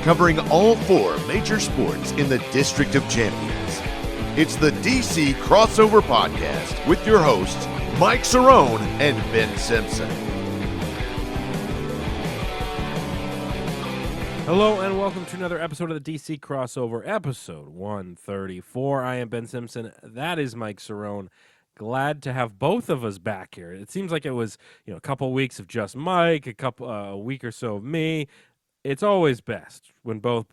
covering all 4 major sports in the District of Champions. It's the DC Crossover Podcast with your hosts, Mike Cerrone and Ben Simpson. Hello and welcome to another episode of the DC Crossover, episode 134. I am Ben Simpson. That is Mike Cerrone. Glad to have both of us back here. It seems like it was, a couple weeks of just Mike, a week or so of me. It's always best when both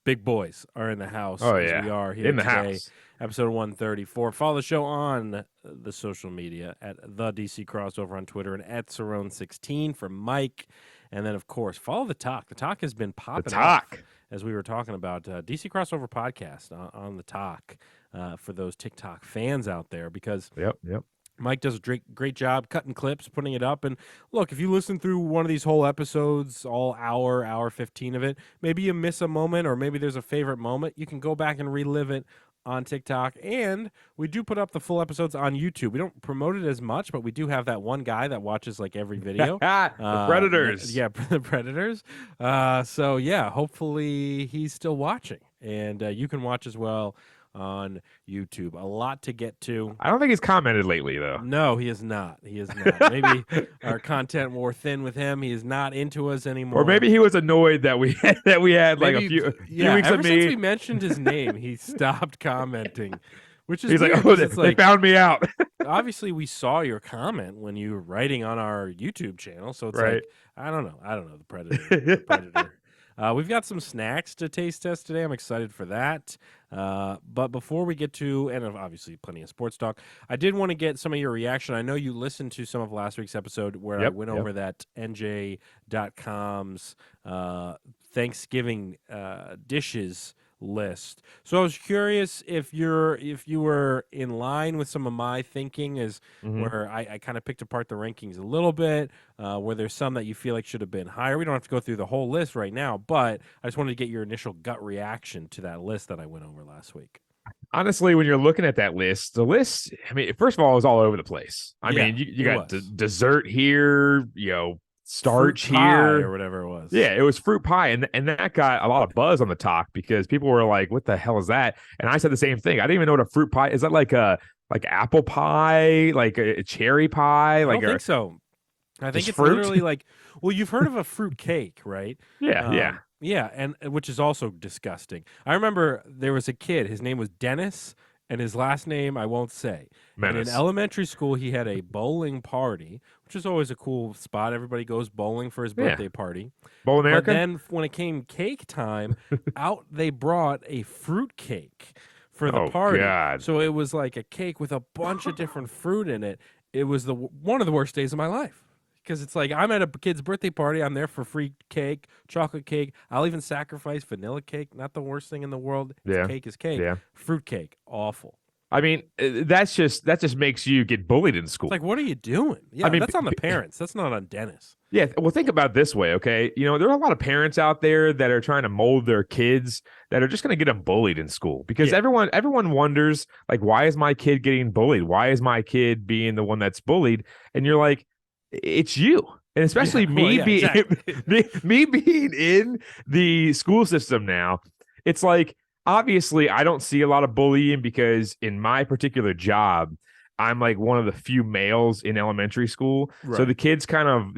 big boys are in the house. As we are here in the today. house. Episode 134. Follow the show on the social media at the DC Crossover on Twitter and at Cerrone16 for Mike. And then, of course, follow the talk. The talk has been popping up, as we were talking about. DC Crossover Podcast on the talk for those TikTok fans out there, because Yep. Mike does a great job cutting clips, putting it up. And look, if you listen through one of these whole episodes, all hour 15 of it, maybe you miss a moment or maybe there's a favorite moment. You can go back and relive it on TikTok. And we do put up the full episodes on YouTube. We don't promote it as much, but we do have that one guy that watches like every video. The Predators. Yeah, the Predators. Hopefully he's still watching. And you can watch as well on YouTube. A lot to get to. I don't think he's commented lately, though. No, he is not. Maybe our content wore thin with him. He is not into us anymore. Or maybe he was annoyed that we had a few weeks ever of me. Since we mentioned his name, he stopped commenting. Which is He's weird, like, they found me out. Obviously, we saw your comment when you were writing on our YouTube channel, so it's right. like, I don't know, the Predator. We've got some snacks to taste test today. I'm excited for that. But before we get to, and obviously plenty of sports talk, I did want to get some of your reaction. I know you listened to some of last week's episode where I went over that NJ.com's Thanksgiving dishes list. So I was curious if you were in line with some of my thinking, where I kind of picked apart the rankings a little bit, where there's some that you feel like should have been higher. We don't have to go through the whole list right now, but I just wanted to get your initial gut reaction to that list that I went over last week. Honestly, when you're looking at that list, I mean, first of all, it was all over the place. I mean, you got dessert here, starch fruit pie here or whatever it was. Yeah, it was fruit pie, and that got a lot of buzz on the talk because people were like, "What the hell is that?" And I said the same thing. I didn't even know what a fruit pie is. That like apple pie, like a cherry pie? I don't think so. I think it's fruit? literally like, well, you've heard of a fruit cake, right? Yeah. Yeah, and which is also disgusting. I remember there was a kid. His name was Dennis, and his last name I won't say. And in elementary school, he had a bowling party, which is always a cool spot. Everybody goes bowling for his birthday party. Bowl America? But then when it came cake time, out they brought a fruit cake for the party. God. So it was like a cake with a bunch of different fruit in it. It was one of the worst days of my life. Because it's like, I'm at a kid's birthday party. I'm there for free cake, chocolate cake. I'll even sacrifice vanilla cake. Not the worst thing in the world. Cake is cake. Yeah. Fruit cake. Awful. I mean, that just makes you get bullied in school. It's like, what are you doing? Yeah, I mean, that's on the parents. That's not on Dennis. Yeah, well, think about it this way, okay? There are a lot of parents out there that are trying to mold their kids that are just going to get them bullied in school because everyone wonders, like, why is my kid getting bullied? Why is my kid being the one that's bullied? And you're like, it's you. And especially me being in the school system now, it's like, obviously, I don't see a lot of bullying because in my particular job, I'm like one of the few males in elementary school. Right. So the kids kind of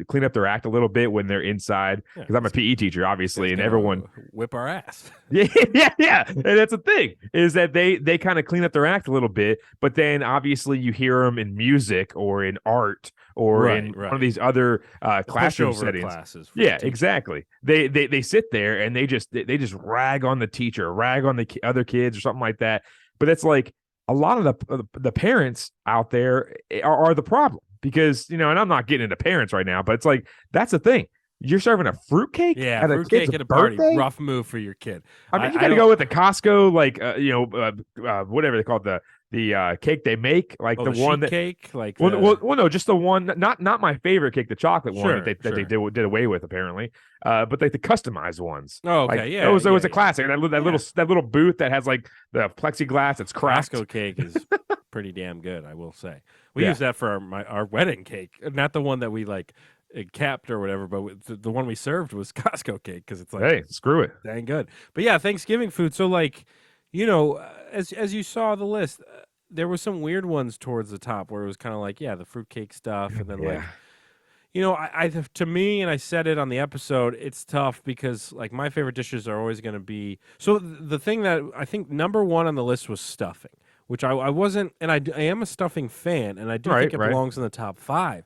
clean up their act a little bit when they're inside because I'm a PE teacher, obviously, and everyone whip our ass. Yeah. And that's the thing is that they kind of clean up their act a little bit, but then obviously you hear them in music or in art or in one of these other classroom settings. Classes yeah, exactly. They sit there and they just rag on the teacher, rag on the other kids or something like that. But it's like, a lot of the parents out there are the problem because, and I'm not getting into parents right now, but it's like, that's the thing. You're serving a fruitcake at a kid's at a party. Rough move for your kid. I mean, you got to go with the Costco, like, whatever they call it, the cake they make, like the one that cake, like no, just the one, not my favorite cake, the chocolate one that they did away with apparently, but like the customized ones. Oh, okay, like, yeah, it was a classic. That little booth that has like the plexiglass. It's cracked. Costco cake is pretty damn good, I will say. We use that for our wedding cake, not the one that we like. it capped or whatever, but the one we served was Costco cake because it's like Hey, screw it. dang good. But yeah, Thanksgiving food. So like, as you saw the list, there were some weird ones towards the top where it was kind of like, yeah, the fruitcake stuff, and then like, Yeah. to me, and I said it on the episode, it's tough because like my favorite dishes are always going to be. So the thing that I think number one on the list was stuffing, which I wasn't, and I am a stuffing fan, and I do think it Right. belongs in the top five.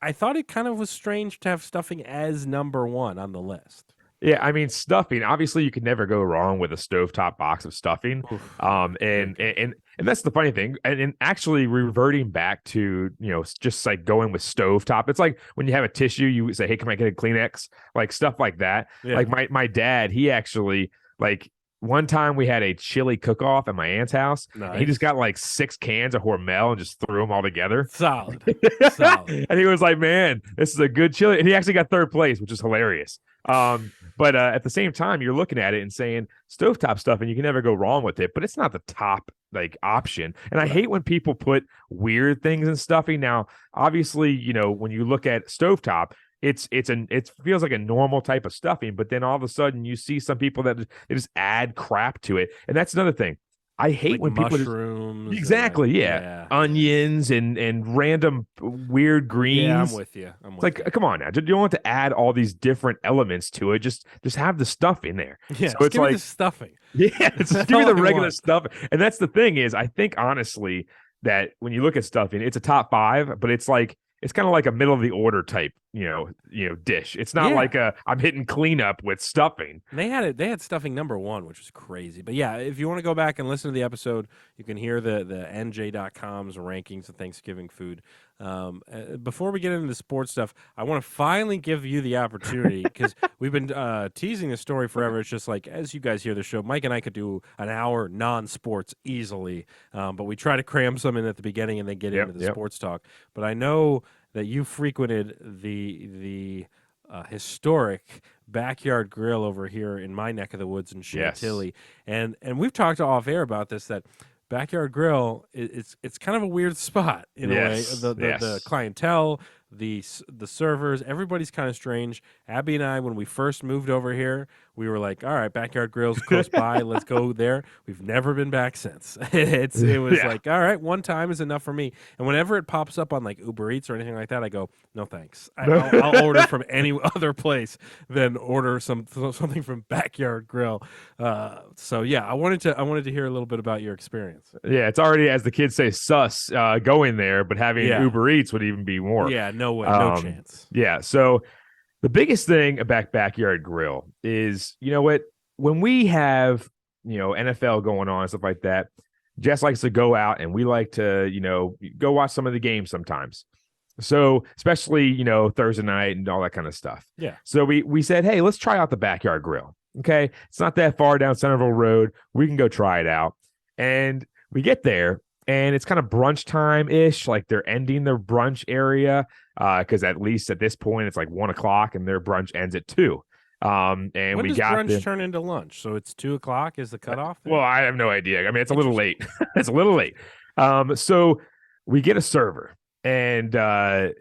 I thought it kind of was strange to have stuffing as number one on the list. Yeah, I mean stuffing. Obviously, you could never go wrong with a stovetop box of stuffing. Oof, And that's the funny thing. And actually reverting back to just like going with stovetop. It's like when you have a tissue, you say, "Hey, can I get a Kleenex?" Like stuff like that. Yeah. Like my dad, he actually like. One time we had a chili cook-off at my aunt's house. Nice. And he just got like 6 cans of Hormel and just threw them all together. Solid. Solid. And he was like, "Man, this is a good chili." And he actually got 3rd place, which is hilarious. But at the same time, you're looking at it and saying stovetop stuff, and you can never go wrong with it. But it's not the top like option. And I hate when people put weird things in stuffing. Now, obviously, when you look at stovetop, it feels like a normal type of stuffing, but then all of a sudden you see some people that they just add crap to it, and that's another thing. I hate like when people mushrooms. exactly, yeah, onions and random weird greens. Yeah, I'm with you. It's like, come on now, you don't want to add all these different elements to it. Just have the stuff in there. Yeah, so it's give like me the stuffing. Yeah, just give me all the I regular want. stuff. And that's the thing is, I think honestly that when you look at stuffing, it's a top 5, but it's kind of like a middle of the order type, dish. It's not like I'm hitting cleanup with stuffing. They had stuffing number one, which was crazy. But yeah, if you want to go back and listen to the episode, you can hear the NJ.com's rankings of Thanksgiving food. Before we get into the sports stuff, I want to finally give you the opportunity because we've been teasing this story forever. It's just like, as you guys hear the show, Mike and I could do an hour non-sports easily, but we try to cram some in at the beginning and then get into the sports talk. But I know that you frequented the historic Backyard Grill over here in my neck of the woods in Chantilly, and we've talked off air about this, that Backyard Grill it's kind of a weird spot in a way. The clientele, the servers, everybody's kind of strange. Abby and I, when we first moved over here, we were like, all right, Backyard Grill's close by, let's go there. We've never been back since. It was like, all right, one time is enough for me. And whenever it pops up on like Uber Eats or anything like that, I go, no thanks. I'll order from any other place than order something from Backyard Grill. So yeah, I wanted to hear a little bit about your experience. Yeah, it's already, as the kids say, sus going there, but having Uber Eats would even be more. Yeah, no way, no chance. Yeah, so the biggest thing about Backyard Grill is, when we have, NFL going on and stuff like that, Jess likes to go out and we like to, go watch some of the games sometimes. So especially, Thursday night and all that kind of stuff. Yeah. So we said, hey, let's try out the Backyard Grill. Okay. It's not that far down Centerville Road. We can go try it out. And we get there and it's kind of brunch time ish. Like they're ending their brunch area. Because at least at this point it's like 1:00 and their brunch ends at 2. And when we does got brunch turn into lunch? So it's 2:00 is the cutoff there? Well, I have no idea. I mean, it's a little late. It's a little late. So we get a server, and I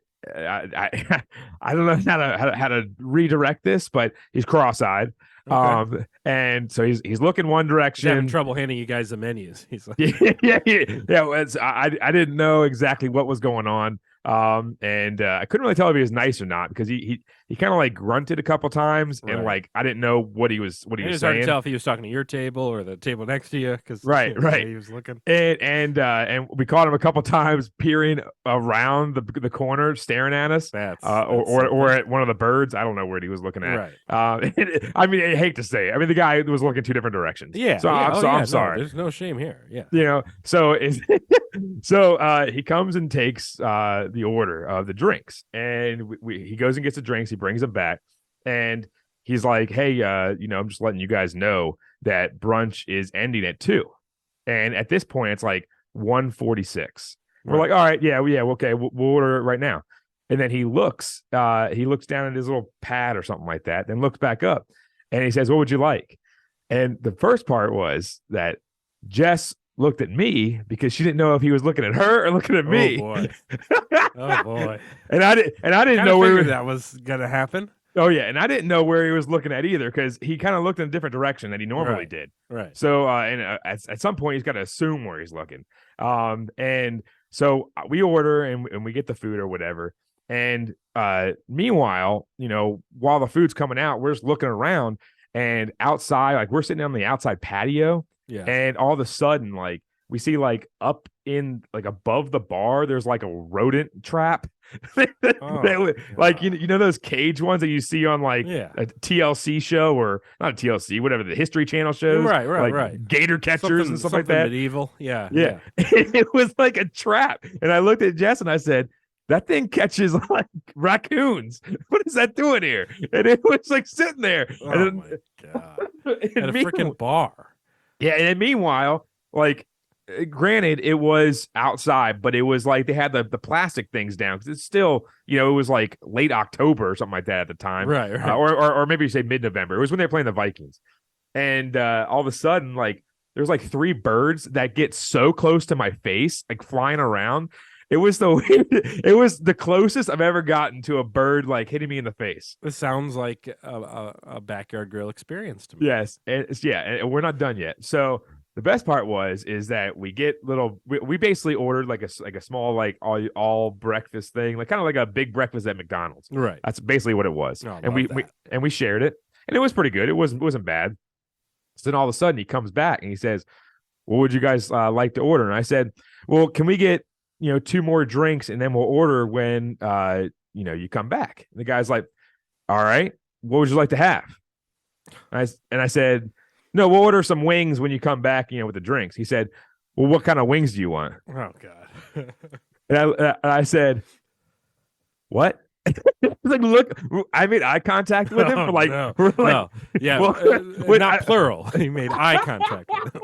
don't know how to redirect this, but he's cross-eyed. Okay. And so he's looking one direction. He's having trouble handing you guys the menus. He's like, yeah. I didn't know exactly what was going on. And I couldn't really tell if he was nice or not because he kind of like grunted a couple times and like I didn't know what he was saying. It's hard to tell if he was talking to your table or the table next to you because right. He was looking. And we caught him a couple times peering around the corner, staring at us. Or at one of the birds. I don't know what he was looking at. Right. I mean, I hate to say it. I mean, the guy was looking 2 different directions. Yeah. So I'm sorry. There's no shame here. Yeah. So he comes and takes the order of the drinks, and he goes and gets the drinks. He brings them back, and he's like, "Hey, I'm just letting you guys know that brunch is ending at 2." And at this point, it's like 1:46. We're like, "All right, yeah, okay, we'll order it right now." And then he looks down at his little pad or something like that, then looks back up, and he says, "What would you like?" And the first part was that Jess looked at me because she didn't know if he was looking at her or looking at me. Oh boy. Oh boy. And I didn't know where that was gonna happen. Oh yeah, and I didn't know where he was looking at either because he kind of looked in a different direction than he normally did. Right. So at some point he's got to assume where he's looking. And so we order and we get the food or whatever. And meanwhile, while the food's coming out, we're just looking around and outside, like we're sitting on the outside patio. Yeah. And all of a sudden, like we see like up in like above the bar, there's like a rodent trap. Like those cage ones that you see on like a TLC show or not a TLC, whatever the History Channel shows, right. Gator catchers and stuff like that. Medieval, yeah. It was like a trap, and I looked at Jess and I said, "That thing catches like raccoons. What is that doing here?" And it was like sitting there. Oh my god! At a freaking bar. Yeah, and then meanwhile, like. Granted, it was outside, but it was like they had the plastic things down because it's still, it was like late October or something like that at the time, right. Or maybe you say mid-November. It was when they were playing the Vikings, and all of a sudden, like there's like 3 birds that get so close to my face, like flying around. It was the closest I've ever gotten to a bird like hitting me in the face. This sounds like a backyard grill experience to me. Yes, and we're not done yet. So. The best part is that we get we basically ordered like a small like all breakfast thing, like kind of like a big breakfast at McDonald's. Right. That's basically what it was. Oh, and we shared it, and it was pretty good. It wasn't bad. So then all of a sudden he comes back and he says, "What would you guys like to order?" And I said, "Well, can we get 2 more drinks and then we'll order when you come back?" And the guy's like, "All right, what would you like to have?" And I said, "No, we'll order some wings when you come back, with the drinks." He said, "Well, what kind of wings do you want?" Oh, God. and I said, "What?" Like, look, I made eye contact with him. No. Yeah, not plural. He made eye contact with him.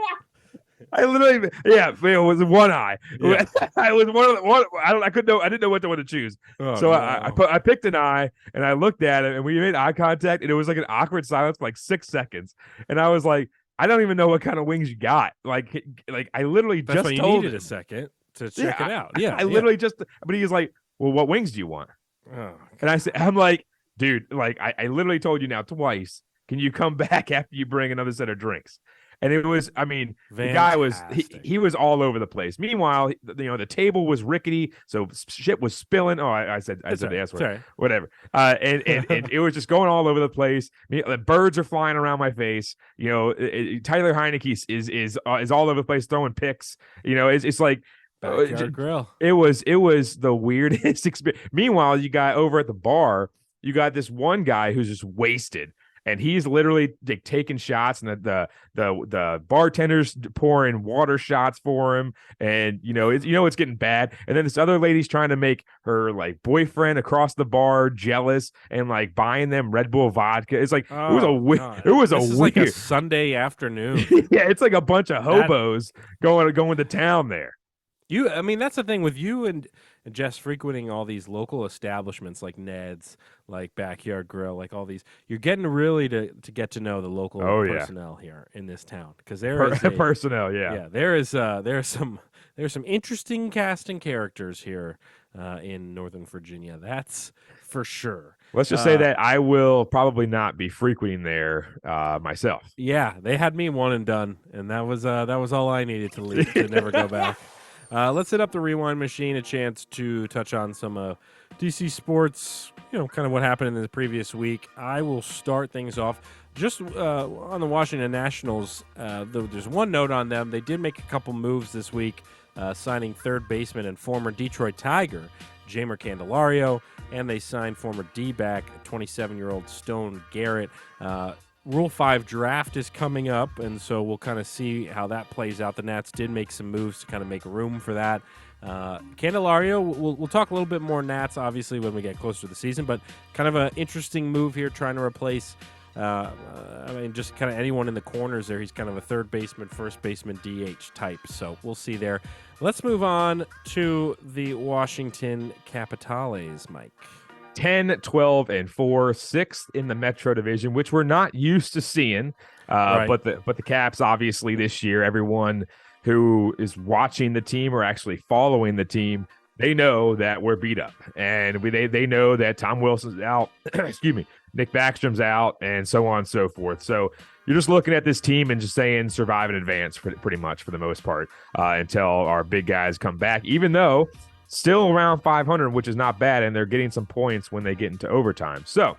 I literally, it was one eye. Yeah. I was I didn't know what to choose. So I picked an eye and I looked at it and we made eye contact and it was like an awkward silence for like 6 seconds. And I was like, I don't even know what kind of wings you got. Like I literally That's just why told needed him. A second to check it out. Yeah, I literally but he was like, "Well, what wings do you want?" Oh, and I'm like, "Dude, like I literally told you now twice. Can you come back after you bring another set of drinks?" And it was, the guy was, he was all over the place. Meanwhile, the table was rickety, so shit was spilling. Oh, I said the S word, whatever. And it was just going all over the place. The birds are flying around my face. Tyler Heineke is all over the place throwing picks. It's like backyard grill. It was the weirdest experience. Meanwhile, you got over at the bar, you got this one guy who's just wasted. And he's literally like taking shots, and the bartender's pouring water shots for him, and it's getting bad. And then this other lady's trying to make her like boyfriend across the bar jealous, and like buying them Red Bull vodka. It's like it was like a Sunday afternoon. Yeah, it's like a bunch of hobos going to town there. That's the thing with you and Jess frequenting all these local establishments like Ned's, like Backyard Grill, like all these. You're getting really to get to know the local personnel here in this town because there is personnel. Yeah, there's some interesting casting characters here in Northern Virginia. That's for sure. Let's just say that I will probably not be frequenting there myself. Yeah, they had me one and done, and that was all I needed to leave to never go back. Let's hit up the rewind machine, a chance to touch on some DC sports, kind of what happened in the previous week. I will start things off just on the Washington Nationals. There's one note on them. They did make a couple moves this week, signing third baseman and former Detroit Tiger, Jeimer Candelario, and they signed former D-back, 27-year-old Stone Garrett. Rule 5 draft is coming up, and so we'll kind of see how that plays out. The Nats did make some moves to kind of make room for that. Candelario, we'll talk a little bit more Nats, obviously, when we get closer to the season, but kind of an interesting move here, trying to replace just kind of anyone in the corners there. He's kind of a third baseman, first baseman, DH type, so we'll see there. Let's move on to the Washington Capitales, Mike. 10, 12, and 4, 6th in the Metro Division, which we're not used to seeing. Right. But the Caps, obviously, this year, everyone who is watching the team or actually following the team, they know that we're beat up, and they know that Tom Wilson's out, excuse me, Nick Backstrom's out, and so on and so forth. So you're just looking at this team and just saying survive in advance, pretty much for the most part, until our big guys come back. Even though still around 500, which is not bad, and they're getting some points when they get into overtime. So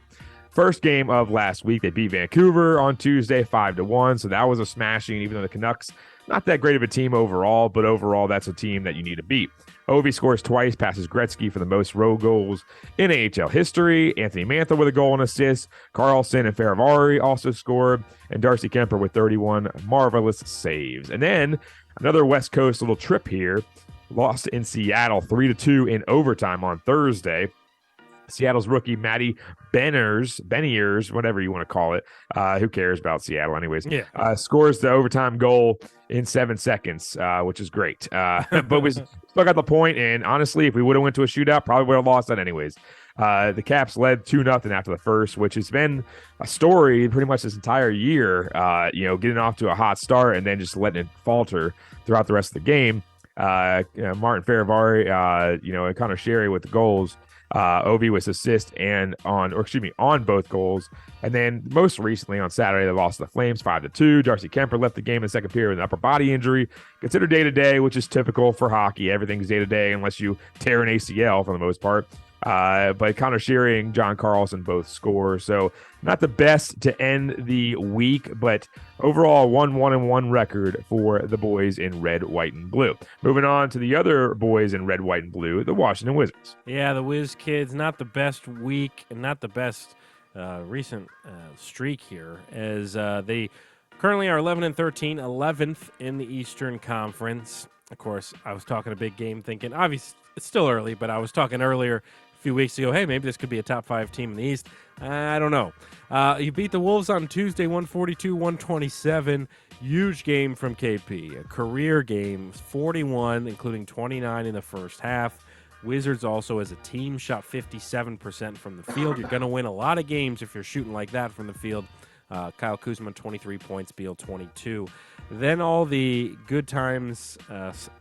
first game of last week, they beat Vancouver on Tuesday 5-1. So that was a smashing, even though the Canucks, not that great of a team overall, but overall, that's a team that you need to beat. Ovi scores twice, passes Gretzky for the most road goals in AHL history. Anthony Mantha with a goal and assist. Carlson and Faravari also scored. And Darcy Kemper with 31 marvelous saves. And then another West Coast little trip here. Lost in Seattle 3-2 in overtime on Thursday. Seattle's rookie Matty Beniers, whatever you want to call it. Who cares about Seattle anyways? Yeah. Scores the overtime goal in 7 seconds, which is great. But we still got the point, and honestly, if we would have went to a shootout, probably would have lost that anyways. The Caps led 2-0 after the first, which has been a story pretty much this entire year, getting off to a hot start and then just letting it falter throughout the rest of the game. Martin Faravari, and Connor Sherry with the goals. Ovi with assist on both goals. And then most recently on Saturday, they lost to the Flames 5-2. Darcy Kemper left the game in the second period with an upper body injury. Considered day-to-day, which is typical for hockey. Everything's day-to-day unless you tear an ACL for the most part. But Connor Sheary and John Carlson both score. So not the best to end the week, but overall 1-1-1 record for the boys in red, white, and blue. Moving on to the other boys in red, white, and blue, the Washington Wizards. Yeah, the Wiz Kids, not the best week and not the best recent streak here, as they currently are 11-13, 11th in the Eastern Conference. Of course, I was talking a big game thinking, obviously, it's still early, but I was talking earlier a few weeks ago, hey, maybe this could be a top 5 team in the East. I don't know. You beat the Wolves on Tuesday, 142-127. Huge game from KP. A career game, 41, including 29 in the first half. Wizards also, as a team, shot 57% from the field. You're going to win a lot of games if you're shooting like that from the field. Kyle Kuzma, 23 points, Beal, 22. Then all the good times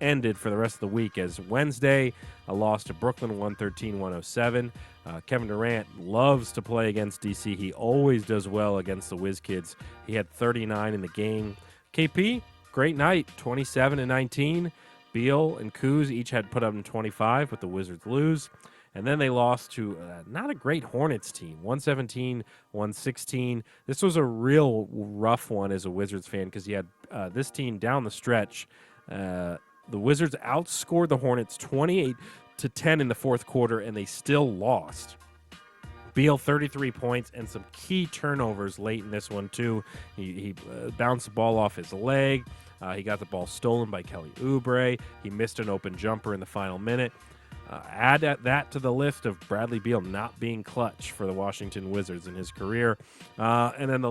ended for the rest of the week, as Wednesday, a loss to Brooklyn, 113-107. Kevin Durant loves to play against DC. He always does well against the Wiz Kids. He had 39 in the game. KP, great night, 27-19. Beal and Kuz each had put up in 25, but the Wizards lose. And then they lost to not a great Hornets team, 117-116. This was a real rough one as a Wizards fan because you had this team down the stretch. The Wizards outscored the Hornets 28-10 in the fourth quarter, and they still lost. Beal, 33 points and some key turnovers late in this one, too. He bounced the ball off his leg. He got the ball stolen by Kelly Oubre. He missed an open jumper in the final minute. Add that to the list of Bradley Beal not being clutch for the Washington Wizards in his career. And then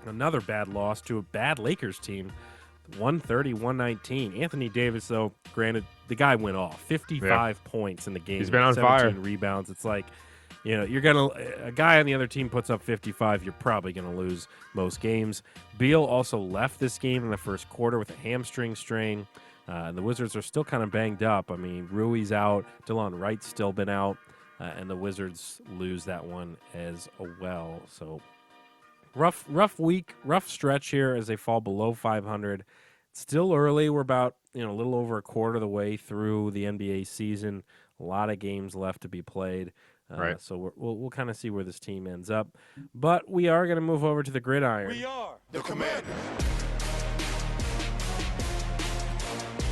another bad loss to a bad Lakers team, 130-119. Anthony Davis, though, granted, the guy went off. 55 points in the game. He's been on 17 fire. rebounds. It's like, a guy on the other team puts up 55, you're probably going to lose most games. Beal also left this game in the first quarter with a hamstring strain. The Wizards are still kind of banged up. I mean, Rui's out. Delon Wright's still been out. And the Wizards lose that one as well. So rough week, rough stretch here as they fall below 500. It's still early. We're about a little over a quarter of the way through the NBA season. A lot of games left to be played. Right. So we'll kind of see where this team ends up. But we are going to move over to the gridiron. We are the Commanders.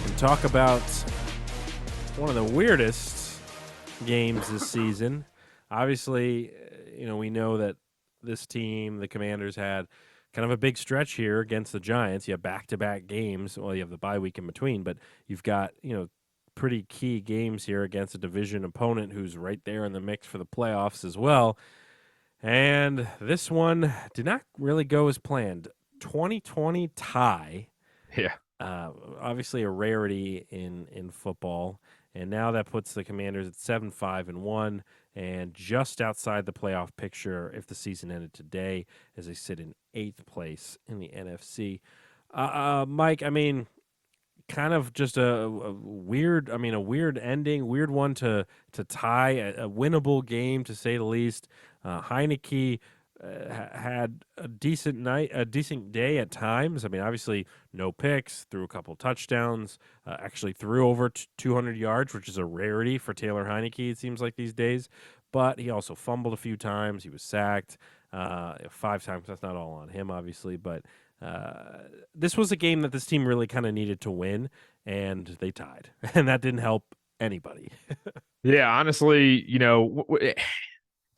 And talk about one of the weirdest games this season. Obviously, we know that this team, the Commanders, had kind of a big stretch here against the Giants. You have back-to-back games. Well, you have the bye week in between, but you've got, pretty key games here against a division opponent who's right there in the mix for the playoffs as well. And this one did not really go as planned. 2020 tie. Yeah. Obviously a rarity in football. And now that puts the Commanders at 7-5-1 and just outside the playoff picture if the season ended today, as they sit in 8th place in the NFC. Mike, I mean, kind of just a weird, a weird ending, weird one to tie a winnable game, to say the least. Heineke had a decent night, a decent day at times. I mean, obviously no picks, threw a couple touchdowns, actually threw over 200 yards, which is a rarity for Taylor Heineke, it seems like these days. But he also fumbled a few times. He was sacked 5 times. That's not all on him, obviously, but this was a game that this team really kind of needed to win, and they tied, and that didn't help anybody. Yeah, honestly, it's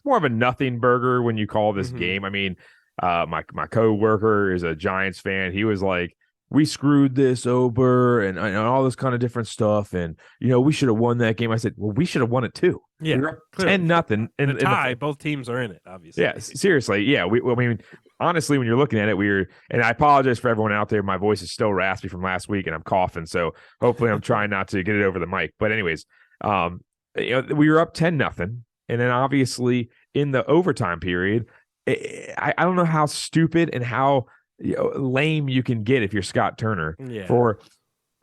more of a nothing burger when you call this Mhm. game. I mean, my coworker is a Giants fan. He was like, "We screwed this over," and all this kind of different stuff, and we should have won that game. I said, "Well, we should have won it too. Yeah, We were up clearly. 10-0 In a tie, both teams are in it, obviously. Yeah, seriously. Yeah, I mean, honestly, when you're looking at it, and I apologize for everyone out there. My voice is still raspy from last week, and I'm coughing, so hopefully I'm trying not to get it over the mic. But anyways, we were up 10-0, and then obviously in the overtime period, I don't know how stupid and how lame you can get if you're Scott Turner. Yeah. For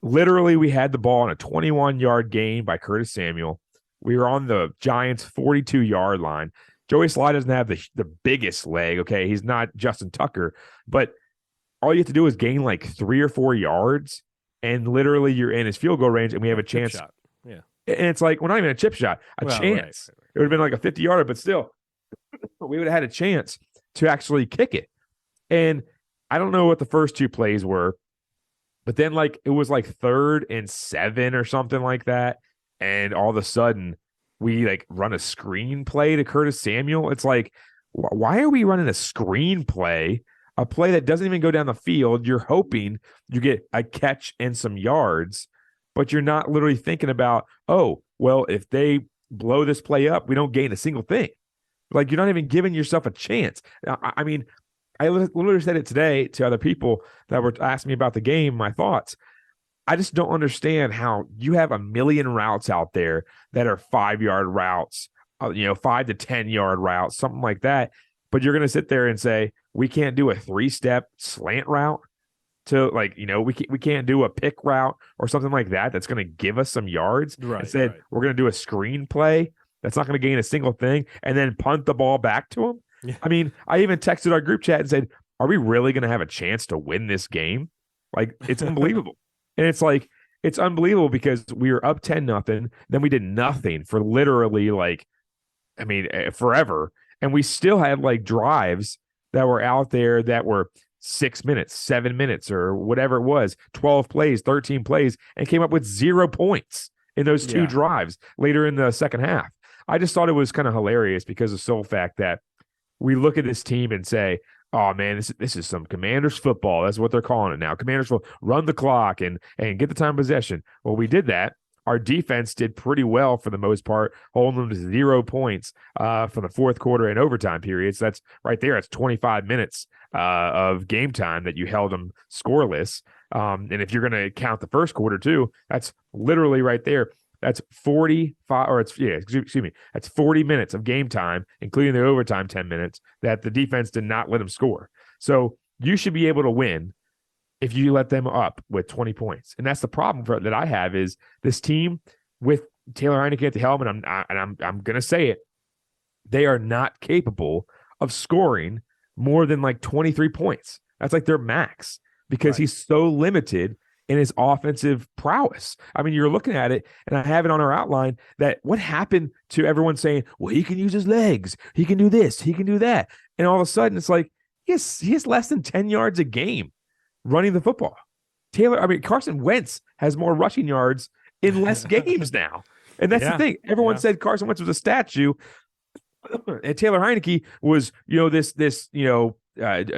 literally, we had the ball on a 21-yard gain by Curtis Samuel. We were on the Giants' 42-yard line. Joey Sly doesn't have the biggest leg, okay? He's not Justin Tucker, but all you have to do is gain like 3 or 4 yards, and literally you're in his field goal range, and we have a chance. Shot. Yeah. And it's like, well, not even a chip shot, chance. Right. It would have been like a 50-yarder, but still, we would have had a chance to actually kick it. And I don't know what the first 2 plays were, but then like it was like 3rd and 7 or something like that. And all of a sudden, we like run a screen play to Curtis Samuel. It's like, why are we running a screen play, a play that doesn't even go down the field? You're hoping you get a catch and some yards, but you're not literally thinking about, oh, well, if they blow this play up, we don't gain a single thing. Like, you're not even giving yourself a chance. I mean, I literally said it today to other people that were asking me about the game, my thoughts. I just don't understand how you have a million routes out there that are 5-yard routes, 5 to 10-yard routes, something like that. But you're going to sit there and say, we can't do a 3-step slant route to we can't do a pick route or something like that. That's going to give us some yards. Right. Instead, we're going to do a screen play that's not going to gain a single thing and then punt the ball back to them. Yeah. I mean, I even texted our group chat and said, are we really going to have a chance to win this game? Like, it's unbelievable. And it's like, it's unbelievable because we were up 10-0. Then we did nothing for literally forever. And we still had like drives that were out there that were 6 minutes, 7 minutes, or whatever it was, 12 plays, 13 plays, and came up with 0 points in those 2 drives later in the second half. I just thought it was kind of hilarious because of the sole fact that we look at this team and say, oh, man, this is some Commanders football. That's what they're calling it now. Commanders will run the clock and get the time possession. Well, we did that. Our defense did pretty well for the most part, holding them to 0 points for the fourth quarter and overtime periods. That's right there. That's 25 minutes of game time that you held them scoreless. And if you're going to count the first quarter too, that's literally right there. That's 45, or excuse me, that's 40 minutes of game time, including the overtime 10 minutes that the defense did not let them score. So you should be able to win if you let them up with 20 points. And that's the problem that I have is this team with Taylor Heineke at the helm, and I'm going to say it, they are not capable of scoring more than like 23 points. That's like their max because he's so limited in his offensive prowess. I mean, you're looking at it, and I have it on our outline that what happened to everyone saying, well, he can use his legs, he can do this, he can do that. And all of a sudden it's like, he has less than 10 yards a game running the football. Carson Wentz has more rushing yards in less games now. And that's the thing. Everyone said Carson Wentz was a statue. And Taylor Heineke was, this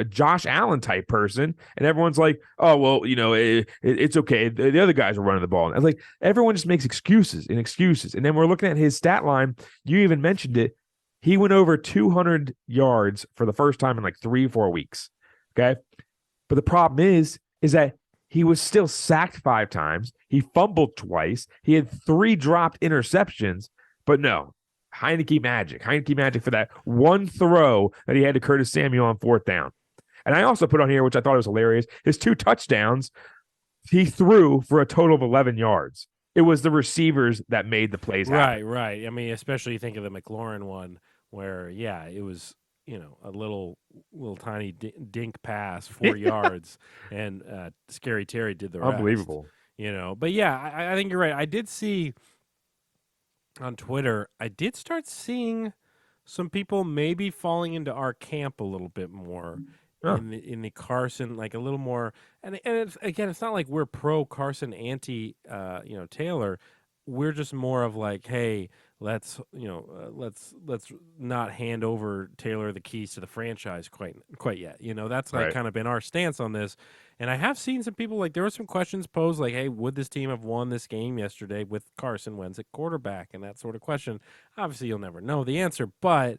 Josh Allen type person. And everyone's like, oh, well, it's okay. The other guys are running the ball. And like, everyone just makes excuses and excuses. And then we're looking at his stat line. You even mentioned it. He went over 200 yards for the first time in like 3 or 4 weeks. Okay. But the problem is that he was still sacked 5 times. He fumbled twice. He had 3 dropped interceptions. But no, Heineke magic for that one throw that he had to Curtis Samuel on 4th down. And I also put on here, which I thought was hilarious, his 2 touchdowns he threw for a total of 11 yards. It was the receivers that made the plays happen. Right. I mean, especially you think of the McLaurin one where, yeah, it was, a little tiny dink pass, 4 yards, and Scary Terry did the rest. Unbelievable. But yeah, I think you're right. I did see on Twitter, I did start seeing some people maybe falling into our camp a little bit more Huh. in the Carson, like a little more. And it's, again, it's not like we're pro Carson, anti Taylor. We're just more of like, hey, let's not hand over Taylor the keys to the franchise quite yet. That's like Right. kind of been our stance on this. And I have seen some people, like, there were some questions posed like, hey, would this team have won this game yesterday with Carson Wentz at quarterback, and that sort of question. Obviously, you'll never know the answer, but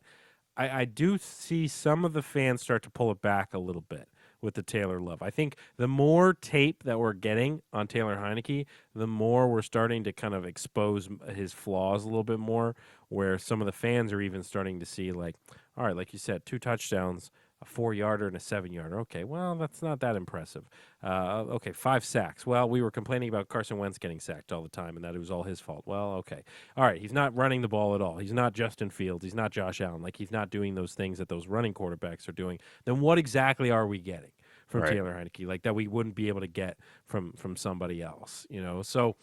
I do see some of the fans start to pull it back a little bit with the Taylor love. I think the more tape that we're getting on Taylor Heineke, the more we're starting to kind of expose his flaws a little bit more, where some of the fans are even starting to see, like, all right, like you said, 2 touchdowns, a 4-yarder and a 7-yarder. Okay, well, that's not that impressive. Okay, 5 sacks. Well, we were complaining about Carson Wentz getting sacked all the time and that it was all his fault. Well, okay. All right, he's not running the ball at all. He's not Justin Fields. He's not Josh Allen. Like, he's not doing those things that those running quarterbacks are doing. Then what exactly are we getting from Right. Taylor Heineke, like, that we wouldn't be able to get from somebody else? So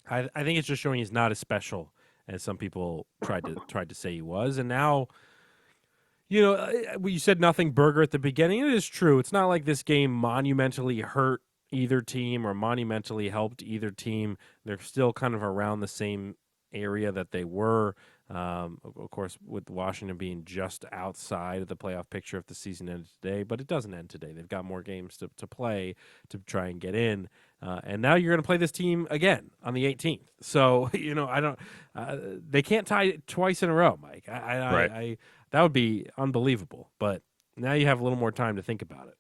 I think it's just showing he's not as special as some people tried to say he was, and now. You said nothing burger at the beginning. It is true. It's not like this game monumentally hurt either team or monumentally helped either team. They're still kind of around the same area that they were. Of course, with Washington being just outside of the playoff picture if the season ended today, but it doesn't end today. They've got more games to play to try and get in. And now you're going to play this team again on the 18th. So, I don't, they can't tie it twice in a row, Mike. Right. That would be unbelievable. But now you have a little more time to think about it.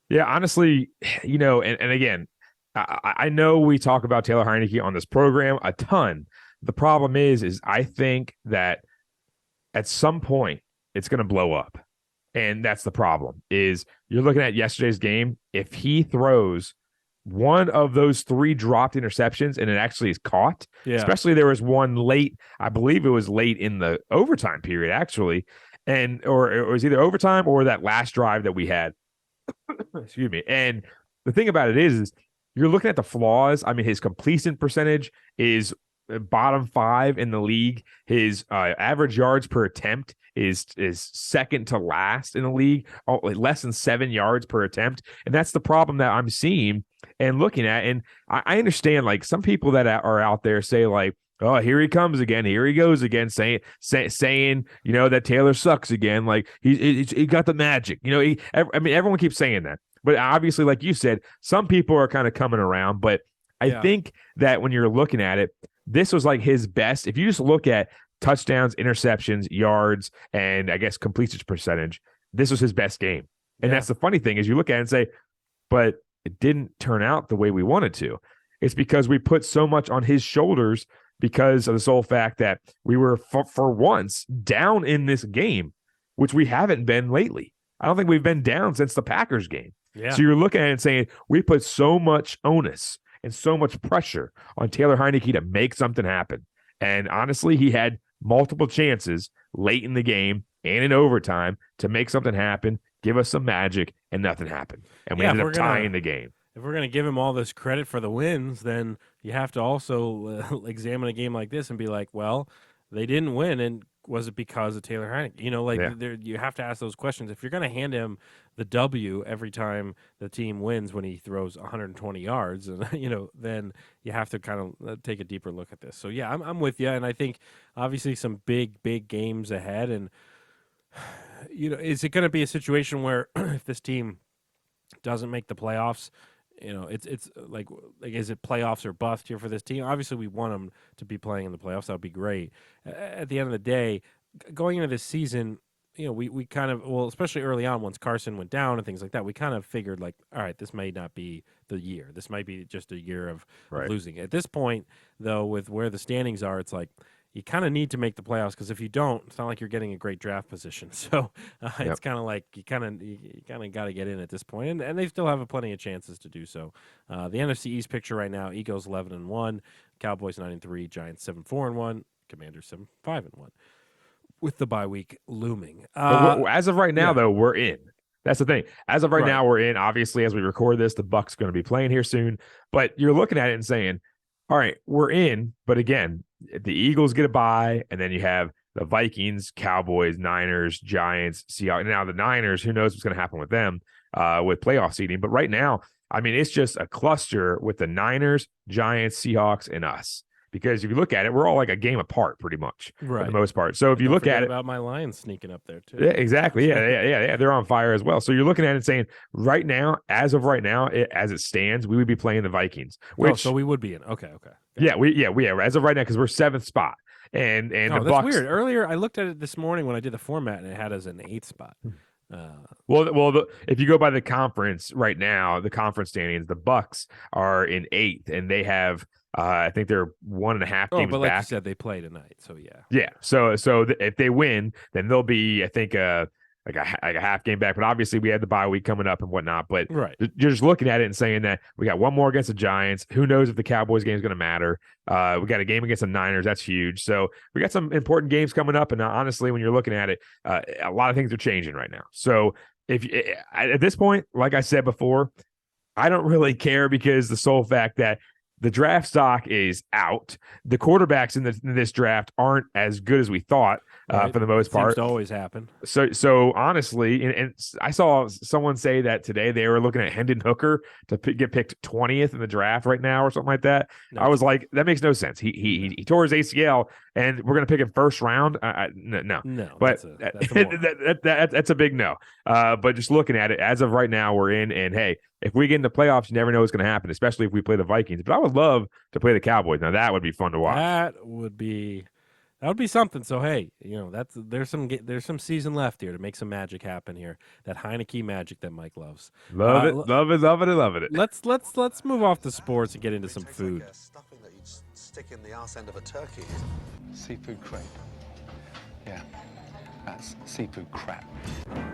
Yeah, honestly, and again, I know we talk about Taylor Heineke on this program a ton. The problem is I think that at some point it's going to blow up. And that's the problem is you're looking at yesterday's game. If he throws one of those 3 dropped interceptions and it actually is caught, especially there was one late, I believe it was late in the overtime period, actually. Or it was either overtime or that last drive that we had. Excuse me. And the thing about it is you're looking at the flaws. I mean, his completion percentage is bottom 5 in the league. His average yards per attempt is second to last in the league, less than 7 yards per attempt. And that's the problem that I'm seeing and looking at. And I understand, like, some people that are out there say, like, oh, here he comes again. Here he goes again, saying, that Taylor sucks again. Like, he got the magic. Everyone keeps saying that. But obviously, like you said, some people are kind of coming around. But I think that when you're looking at it, this was like his best. If you just look at touchdowns, interceptions, yards, and I guess completion percentage, this was his best game. And that's the funny thing is you look at it and say, but it didn't turn out the way we wanted to. It's because we put so much on his shoulders because of the sole fact that we were for once down in this game, which we haven't been lately. I don't think we've been down since the Packers game. Yeah. So you're looking at it and saying we put so much onus and so much pressure on Taylor Heineke to make something happen. And honestly, he had multiple chances late in the game and in overtime to make something happen, give us some magic, and nothing happened. And we ended up tying the game. If we're going to give him all this credit for the wins, then you have to also examine a game like this and be like, well, they didn't win, and was it because of Taylor Heineke? You have to ask those questions. If you're going to hand him the W every time the team wins when he throws 120 yards, and then you have to kind of take a deeper look at this. So yeah, I'm with you, and I think obviously some big games ahead, and is it going to be a situation where if this team doesn't make the playoffs? It's like is it playoffs or bust here for this team? Obviously, we want them to be playing in the playoffs. That would be great. At the end of the day, going into this season, we kind of, well, especially early on once Carson went down and things like that, we kind of figured, like, all right, this may not be the year. This might be just a year of losing. At this point, though, with where the standings are, it's like, you kind of need to make the playoffs because if you don't, it's not like you're getting a great draft position. So it's kind of like you kind of got to get in at this point, and they still have plenty of chances to do so. The NFC East picture right now: Eagles 11-1, Cowboys 9-3, Giants 7-4-1, Commanders 7-5-1, with the bye week looming. But as of right now, though, we're in. That's the thing. As of right now, we're in. Obviously, as we record this, the Bucs going to be playing here soon. But you're looking at it and saying, all right, we're in. But again, the Eagles get a bye, and then you have the Vikings, Cowboys, Niners, Giants, Seahawks. Now the Niners, who knows what's going to happen with them with playoff seeding. But right now, I mean, it's just a cluster with the Niners, Giants, Seahawks, and us. Because if you look at it, we're all like a game apart pretty much for the most part. So if you look at it, about my Lions sneaking up there too. Yeah, exactly. Yeah. They're on fire as well. So you're looking at it and saying right now, as of right now, as it stands, we would be playing the Vikings. Which, so we would be in. Okay. Yeah, we as of right now because we're 7th spot. And the that's Bucs, weird. Earlier, I looked at it this morning when I did the format, and it had us in the 8th spot. If you go by the conference right now, the conference standings, the Bucs are in 8th, and they have. I think they're 1.5 games but like back. you said, they play tonight, so yeah. Yeah. So if they win, then they'll be, I think, like a half game back. But obviously, we had the bye week coming up and whatnot. But you're just looking at it and saying that we got one more against the Giants. Who knows if the Cowboys game is going to matter? We got a game against the Niners. That's huge. So we got some important games coming up. And honestly, when you're looking at it, a lot of things are changing right now. So at this point, like I said before, I don't really care because the sole fact that the draft stock is out. The quarterbacks in this draft aren't as good as we thought for the most part. Seems to always happen. So honestly, and I saw someone say that today they were looking at Hendon Hooker to get picked 20th in the draft right now or something like that. No, I was like, that makes no sense. He tore his ACL, and we're going to pick him first round. No. But that's a big no. But just looking at it, as of right now, we're in. And hey, if we get in the playoffs, you never know what's going to happen, especially if we play the Vikings. But I would love to play the Cowboys. Now that would be fun to watch. That would be something. So hey, there's some season left here to make some magic happen here. That Heineke magic that Mike loves. Love it. Let's move off the sports and get into some food. Like stuffing that you'd stick in the arse end of a turkey. Seafood crepe. Yeah, that's seafood crap.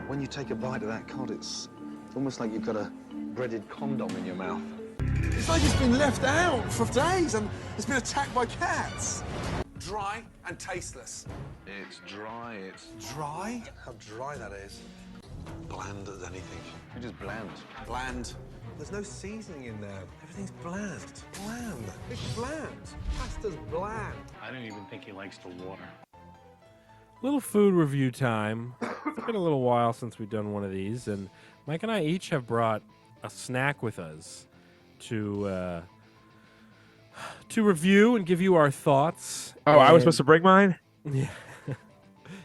When you take a bite of that cod, it's almost like you've got a breaded condom in your mouth. It's like it's been left out for days and it's been attacked by cats. Dry and tasteless. It's dry, Dry? How dry that is. Bland as anything. It's just bland. Bland. There's no seasoning in there. Everything's bland. Bland. It's bland. Pasta's bland. I don't even think he likes the water. Little food review time. It's been a little while since we've done one of these, and Mike and I each have brought a snack with us to review and give you our thoughts. Oh, I was supposed to bring mine? Yeah.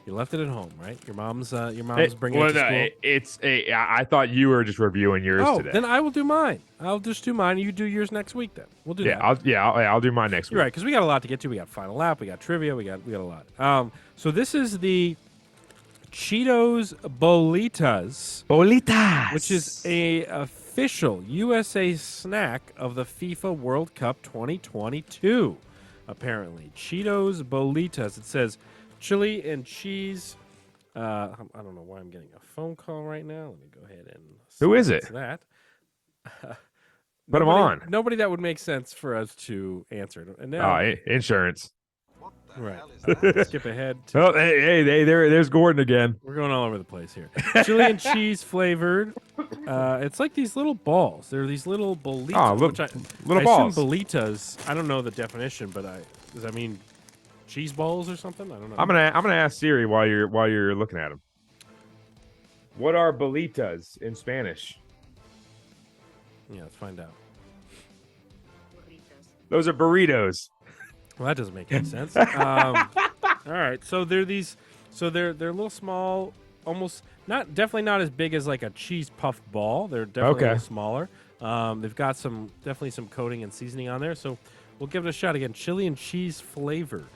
You left it at home, right? Your mom's bringing it to school? I thought you were just reviewing yours today. Then I will do mine. I'll just do mine. You do yours next week then. We'll do that. I'll do mine next week. You're right, because we got a lot to get to. We got Final Lap, we got trivia, we got a lot. So this is the Cheetos Bolitas. Which is a official USA snack of the FIFA World Cup 2022, apparently. Cheetos Bolitas. It says chili and cheese. I don't know why I'm getting a phone call right now. Let me go ahead and Who is it? That. Put them on. Nobody that would make sense for us to answer. And now, insurance. What the right. hell is that? Skip ahead. Oh, hey, there's Gordon again. We're going all over the place here. Chili and cheese flavored. It's like these little balls. They're these little bolitas. Oh, little balls. I assume bolitas. I don't know the definition, but does that mean cheese balls or something? I don't know. I'm gonna ask Siri while you're looking at them. What are bolitas in Spanish? Yeah, let's find out. Those are burritos. Well, that doesn't make any sense. All right, so they're little small, almost definitely not as big as like a cheese puff ball. They're definitely a little smaller. They've got definitely some coating and seasoning on there. So we'll give it a shot again. Chili and cheese flavored.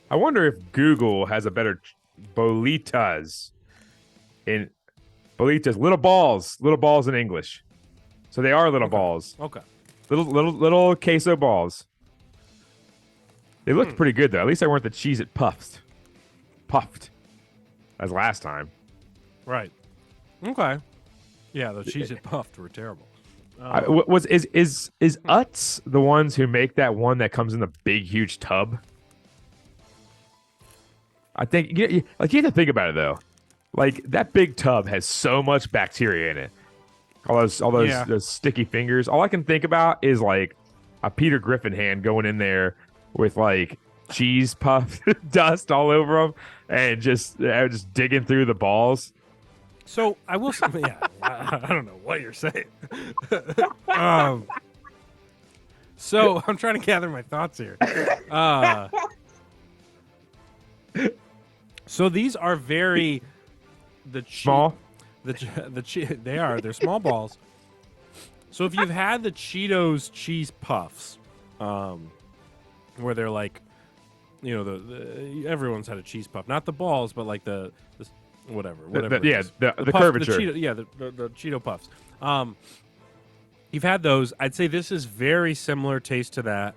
I wonder if Google has a better bolitas little balls in English. So they are little balls. Okay. Little queso balls. They looked pretty good though. At least they weren't the cheese it puffed as last time. Right. Okay. Yeah, the cheese it puffed were terrible. Is Utz the ones who make that one that comes in the big huge tub? I think you have to think about it though. Like that big tub has so much bacteria in it. All those sticky fingers. All I can think about is like a Peter Griffin hand going in there with like cheese puff dust all over them and just digging through the balls. So I will say, I don't know what you're saying. So I'm trying to gather my thoughts here. So these are very Small. They're small balls. So if you've had the Cheetos cheese puffs, where they're like, everyone's had a cheese puff, not the balls, but like the whatever. The puff, curvature. The Cheeto puffs. You've had those. I'd say this is very similar taste to that.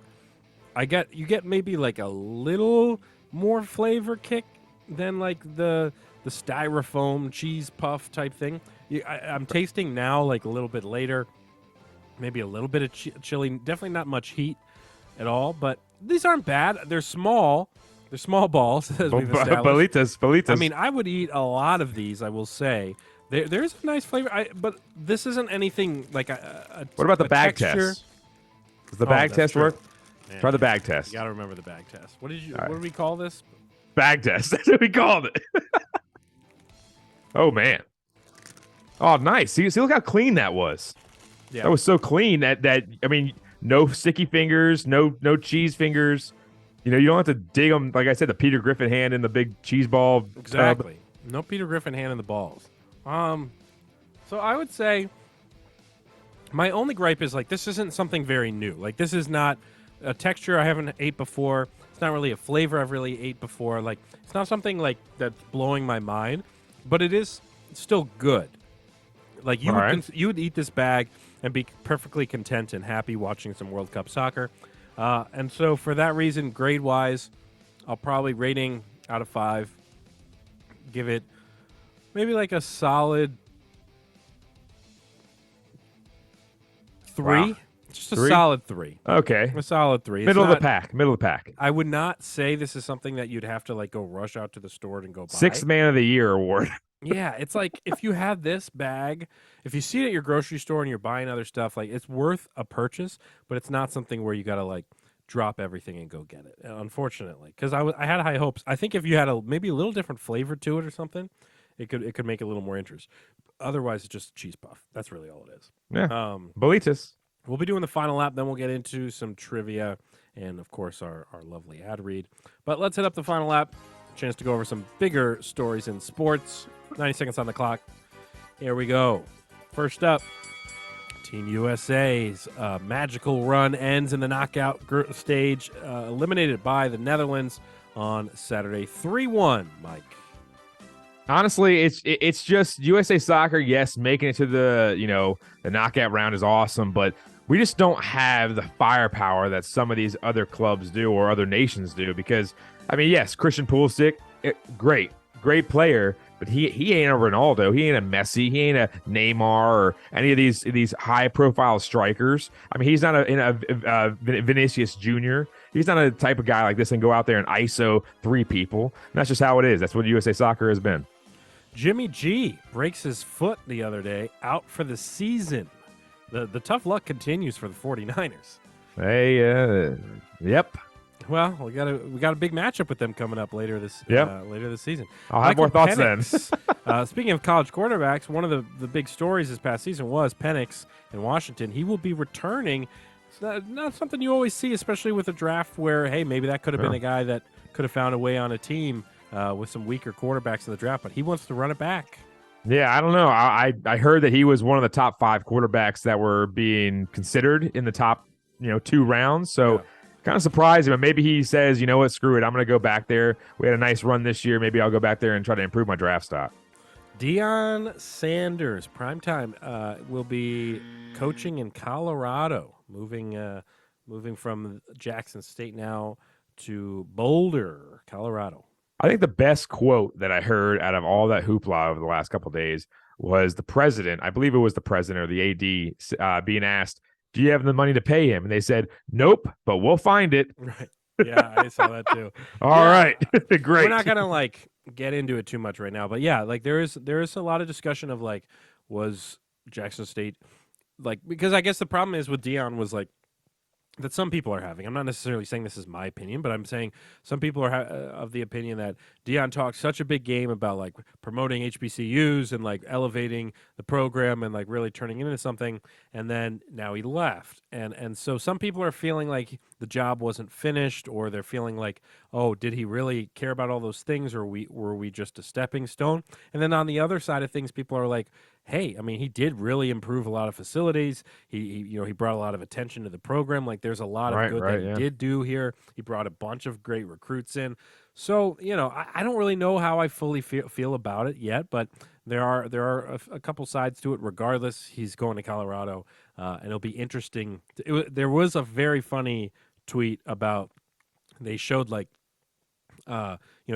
You get maybe like a little more flavor kick than like the styrofoam cheese puff type thing. I'm tasting now like a little bit later, maybe a little bit of chili. Definitely not much heat at all, but these aren't bad. They're small. They're small balls, as we've established. Bolitas. I mean, I would eat a lot of these, I will say. There's a nice flavor, but this isn't anything like a what about the bag texture. test? Does the bag test true. work? Man, Try the bag test. You got to remember the bag test. What did right. What do we call this? Bag test. That's what we called it. Oh, man. Oh, nice. See, look how clean that was. Yeah. That was so clean that I mean, no sticky fingers, no cheese fingers. You don't have to dig them. Like I said, the Peter Griffin hand in the big cheese ball. Exactly. Tub. No Peter Griffin hand in the balls. So I would say my only gripe is like this isn't something very new. Like this is not a texture I haven't ate before. It's not really a flavor I've really ate before. Like it's not something like that's blowing my mind, but it is still good. Like you would eat this bag and be perfectly content and happy watching some World Cup soccer. And so for that reason, grade-wise, I'll probably rating out of 5, give it maybe like a solid 3. Wow. Just a 3? solid 3. Okay. A solid 3. Middle of the pack. I would not say this is something that you'd have to like go rush out to the store and go buy. 6th Man of the Year award. Yeah, it's like if you have this bag, if you see it at your grocery store and you're buying other stuff, like it's worth a purchase, but it's not something where you got to like drop everything and go get it. Unfortunately, because I had high hopes. I think if you had maybe a little different flavor to it or something, it could make it a little more interest. Otherwise, it's just a cheese puff. That's really all it is. Yeah. Bolitas. We'll be doing the final lap, then we'll get into some trivia and, of course, our lovely ad read. But let's hit up the final lap. Chance to go over some bigger stories in sports. 90 seconds on the clock. Here we go. First up, Team USA's magical run ends in the knockout stage, eliminated by the Netherlands on Saturday. 3-1, Mike. Honestly, it's just USA Soccer. Yes, making it to the knockout round is awesome, but we just don't have the firepower that some of these other clubs do or other nations do. Because I mean, yes, Christian Pulisic, great player, but he ain't a Ronaldo, he ain't a Messi, he ain't a Neymar or any of these high profile strikers. I mean, he's not a Vinicius Jr. He's not a type of guy like this and go out there and ISO 3 people. And that's just how it is. That's what USA Soccer has been. Jimmy G breaks his foot the other day, out for the season. The tough luck continues for the 49ers. Hey, yep. Well, we got a big matchup with them coming up later this season. I'll have more thoughts Penix, then. Speaking of college quarterbacks, one of the big stories this past season was Penix in Washington. He will be returning. It's not something you always see, especially with a draft where, hey, maybe that could have been a guy that could have found a way on a team with some weaker quarterbacks in the draft, but he wants to run it back. Yeah, I don't know. I heard that he was one of the top 5 quarterbacks that were being considered in the top 2 rounds. So kind of surprised, but maybe he says, you know what, screw it, I'm going to go back there. We had a nice run this year. Maybe I'll go back there and try to improve my draft stock. Deion Sanders, primetime, will be coaching in Colorado, moving from Jackson State now to Boulder, Colorado. I think the best quote that I heard out of all that hoopla over the last couple of days was the president. I believe it was the president or the AD being asked, "Do you have the money to pay him?" And they said, "Nope, but we'll find it." Right. Yeah, I saw that too. All right, great. We're not gonna like get into it too much right now, but yeah, like there is a lot of discussion of like, was Jackson State like, because I guess the problem is with Dion was like that some people are having. I'm not necessarily saying this is my opinion, but I'm saying some people are of the opinion that Dion talked such a big game about like promoting HBCUs and like elevating the program and like really turning it into something, and then now he left, and so some people are feeling like the job wasn't finished, or they're feeling like, oh, did he really care about all those things, or were we just a stepping stone? And then on the other side of things, people are like, hey, I mean, he did really improve a lot of facilities. He brought a lot of attention to the program. Like, there's a lot of good that he did do here. He brought a bunch of great recruits in. So, I don't really know how I fully feel about it yet, but there are a couple sides to it. Regardless, he's going to Colorado, and it'll be interesting. There was a very funny tweet about, they showed like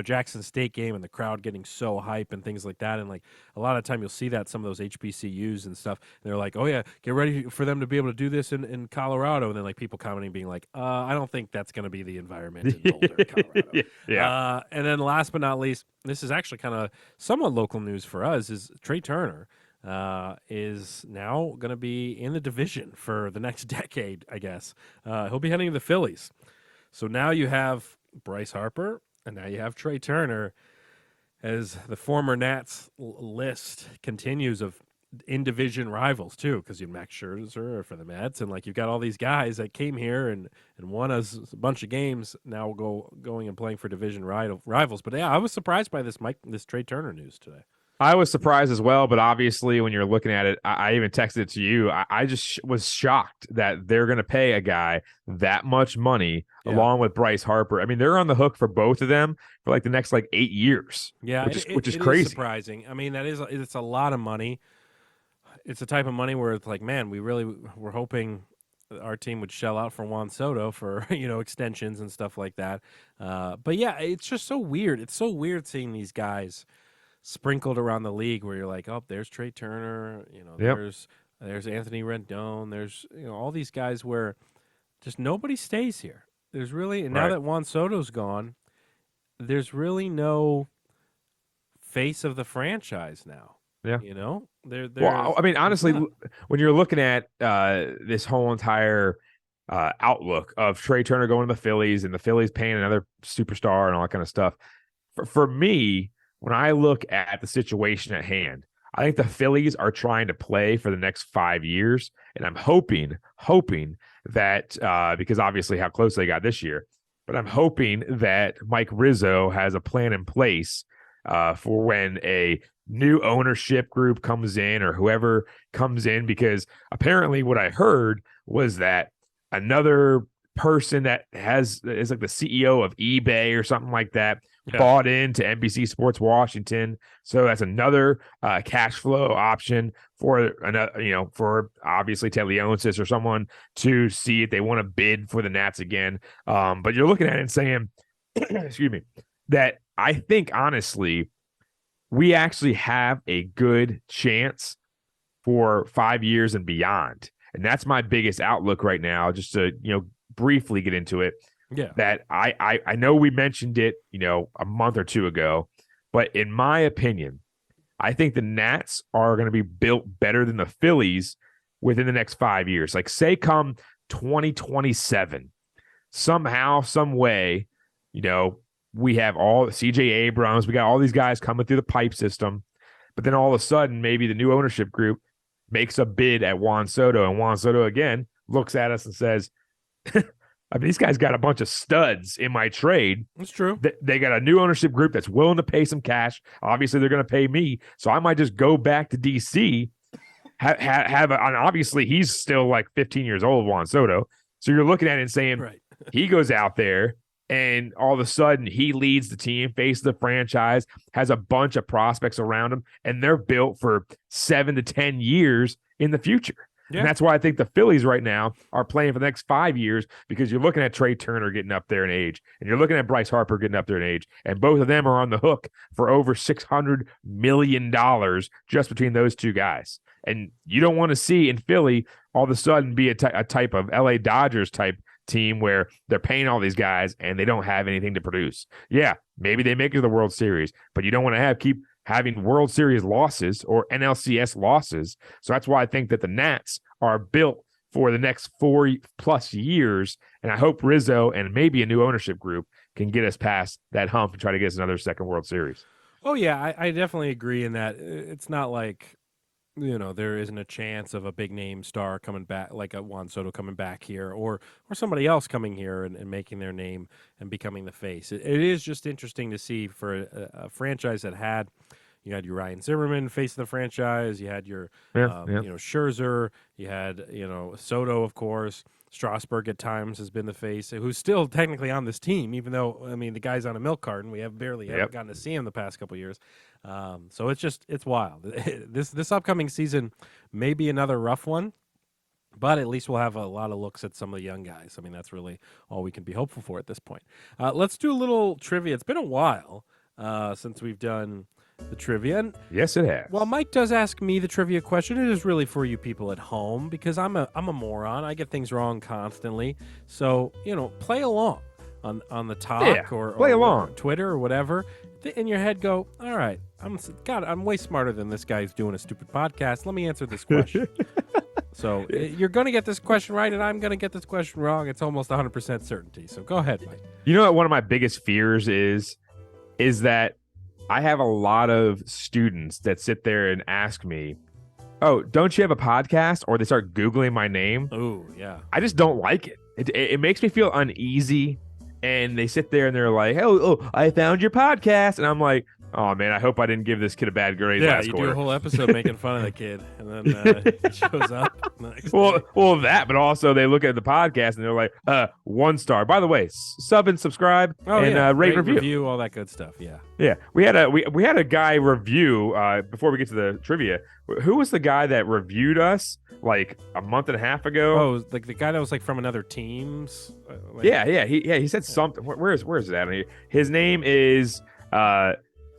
Jackson State game and the crowd getting so hype and things like that. And like a lot of time you'll see that some of those HBCUs and stuff, they're like, oh yeah, get ready for them to be able to do this in Colorado. And then like people commenting being like, I don't think that's going to be the environment in Boulder, Colorado. Yeah. And then last but not least, this is actually kind of somewhat local news for us, is Trey Turner is now going to be in the division for the next decade, I guess. He'll be heading to the Phillies. So now you have Bryce Harper, and now you have Trey Turner, as the former Nats list continues of in-division rivals too, because you have Max Scherzer for the Mets, and like you've got all these guys that came here and won us a bunch of games, now going and playing for division rivals. But yeah, I was surprised by this Trey Turner news today. I was surprised as well, but obviously when you're looking at it, I even texted it to you. I just was shocked that they're going to pay a guy that much money along with Bryce Harper. I mean, they're on the hook for both of them for like the next 8 years. Yeah, which is crazy. Is surprising. I mean, it's a lot of money. It's the type of money where it's like, man, we're hoping our team would shell out for Juan Soto for extensions and stuff like that. But yeah, it's just so weird. It's so weird seeing these guys sprinkled around the league where you're like, oh, there's Trey Turner, there's Anthony Rendon, there's all these guys where just nobody stays here. There's really, and now that Juan Soto's gone, there's really no face of the franchise now. Yeah. Well, I mean, honestly, when you're looking at this whole entire outlook of Trey Turner going to the Phillies and the Phillies paying another superstar and all that kind of stuff, for me, when I look at the situation at hand, I think the Phillies are trying to play for the next 5 years, and I'm hoping that because obviously how close they got this year, but I'm hoping that Mike Rizzo has a plan in place for when a new ownership group comes in or whoever comes in, because apparently what I heard was that another person that is like the CEO of eBay or something like that bought into NBC Sports Washington. So that's another cash flow option for another, for obviously Ted Leonsis or someone to see if they want to bid for the Nats again. But you're looking at it and saying, excuse me, that I think honestly, we actually have a good chance for 5 years and beyond. And that's my biggest outlook right now, just to, briefly get into it. Yeah. That I know we mentioned it, a month or two ago, but in my opinion, I think the Nats are going to be built better than the Phillies within the next 5 years. Like say come 2027, somehow, some way, we have all CJ Abrams, we got all these guys coming through the pipe system, but then all of a sudden, maybe the new ownership group makes a bid at Juan Soto, and Juan Soto again looks at us and says, I mean, these guys got a bunch of studs in my trade. That's true. They got a new ownership group that's willing to pay some cash. Obviously, they're going to pay me, so I might just go back to DC. And obviously, he's still like 15 years old, Juan Soto. So you're looking at it and saying, he goes out there, and all of a sudden, he leads the team, faces the franchise, has a bunch of prospects around him, and they're built for 7 to 10 years in the future. Yeah. And that's why I think the Phillies right now are playing for the next 5 years, because you're looking at Trey Turner getting up there in age, and you're looking at Bryce Harper getting up there in age, and both of them are on the hook for over $600 million just between those two guys. And you don't want to see in Philly all of a sudden be a type of LA Dodgers type team where they're paying all these guys and they don't have anything to produce. Yeah, maybe they make it to the World Series, but you don't want to keep having World Series losses or NLCS losses. So that's why I think that the Nats are built for the next 4+ years. And I hope Rizzo and maybe a new ownership group can get us past that hump and try to get us another second World Series. Oh, yeah, I definitely agree in that. It's not like, there isn't a chance of a big name star coming back, like a Juan Soto coming back here, or somebody else coming here and making their name and becoming the face. It is just interesting to see for a franchise that you had your Ryan Zimmerman face of the franchise, you had your Scherzer, you had Soto, of course. Strasburg at times has been the face, who's still technically on this team, even though, the guy's on a milk carton. We have barely haven't gotten to see him the past couple of years. So it's wild. This upcoming season may be another rough one, but at least we'll have a lot of looks at some of the young guys. That's really all we can be hopeful for at this point. Let's do a little trivia. It's been a while since we've done the trivia. And yes, it has. while Mike does ask me the trivia question, it is really for you people at home, because I'm a moron. I get things wrong constantly. So, play along on the talk or play along. Or Twitter or whatever. In your head, go, all right, I'm way smarter than this guy who's doing a stupid podcast. Let me answer this question. So you're going to get this question right, and I'm going to get this question wrong. It's almost 100% certainty. So go ahead, Mike. You know what one of my biggest fears is that I have a lot of students that sit there and ask me, oh, don't you have a podcast? Or they start Googling my name. Oh, yeah. I just don't like it. It makes me feel uneasy. And they sit there and they're like, oh, I found your podcast. And I'm like, oh, man, I hope I didn't give this kid a bad grade last quarter. Yeah, you do a whole episode making fun of the kid. And then he shows up. Well, that, but also they look at the podcast and they're like, 1 star. By the way, sub and subscribe and rate, review. All that good stuff. Yeah. Yeah. We had a guy review before we get to the trivia. Who was the guy that reviewed us like a month and a half ago? Oh, like the guy that was like from another team's. He said something. Where is it at here? His name is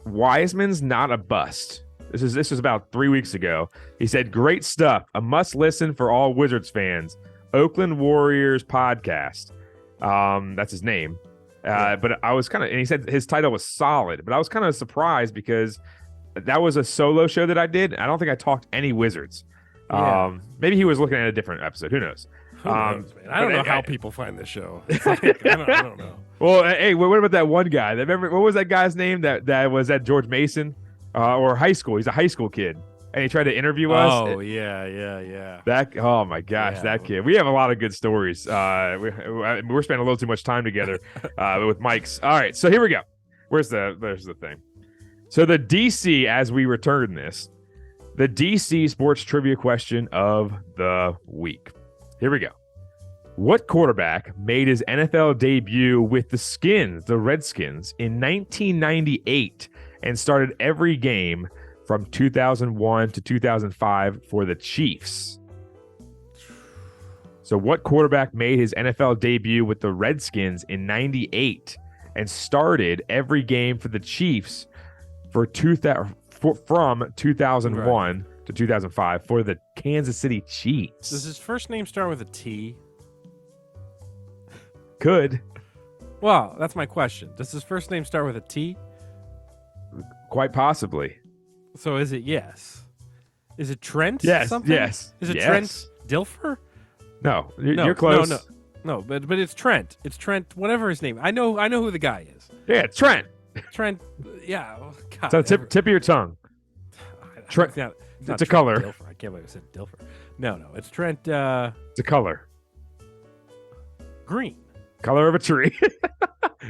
Wiseman's Not a Bust. This was about 3 weeks ago. He said, great stuff. A must listen for all Wizards fans. Oakland Warriors podcast. That's his name. But I was and he said his title was solid, but I was kind of surprised because that was a solo show that I did. I don't think I talked any Wizards. Yeah. Maybe he was looking at a different episode. Who knows? Who knows, man? I don't know how people find this show. It's like, I don't know. Well, hey, what about that one guy? Remember, what was that guy's name that was at George Mason or high school? He's a high school kid, and he tried to interview us. Oh, yeah. Oh my gosh, that kid. We have a lot of good stories. We're spending a little too much time together with Mike's. All right, so here we go. There's the thing. So the DC, as we return this, the DC sports trivia question of the week. Here we go. What quarterback made his NFL debut with the Redskins, in 1998 and started every game from 2001 to 2005 for the Chiefs? So what quarterback made his NFL debut with the Redskins in 98 and started every game for the Chiefs from 2001 to 2005 for the Kansas City Chiefs? Does his first name start with a T? Could. Well, that's my question. Does his first name start with a T? Quite possibly. So is it yes? Is it Trent? Yes. Something? Yes. Is it yes. Trent Dilfer? No, you're close. No, but it's Trent. It's Trent, whatever his name. I know who the guy is. Yeah, Trent. Trent. Yeah. Oh, God, so tip of your tongue. Trent. It's a color. Dilfer. I can't believe I said Dilfer. No, it's Trent. It's a color. Green. Color of a tree.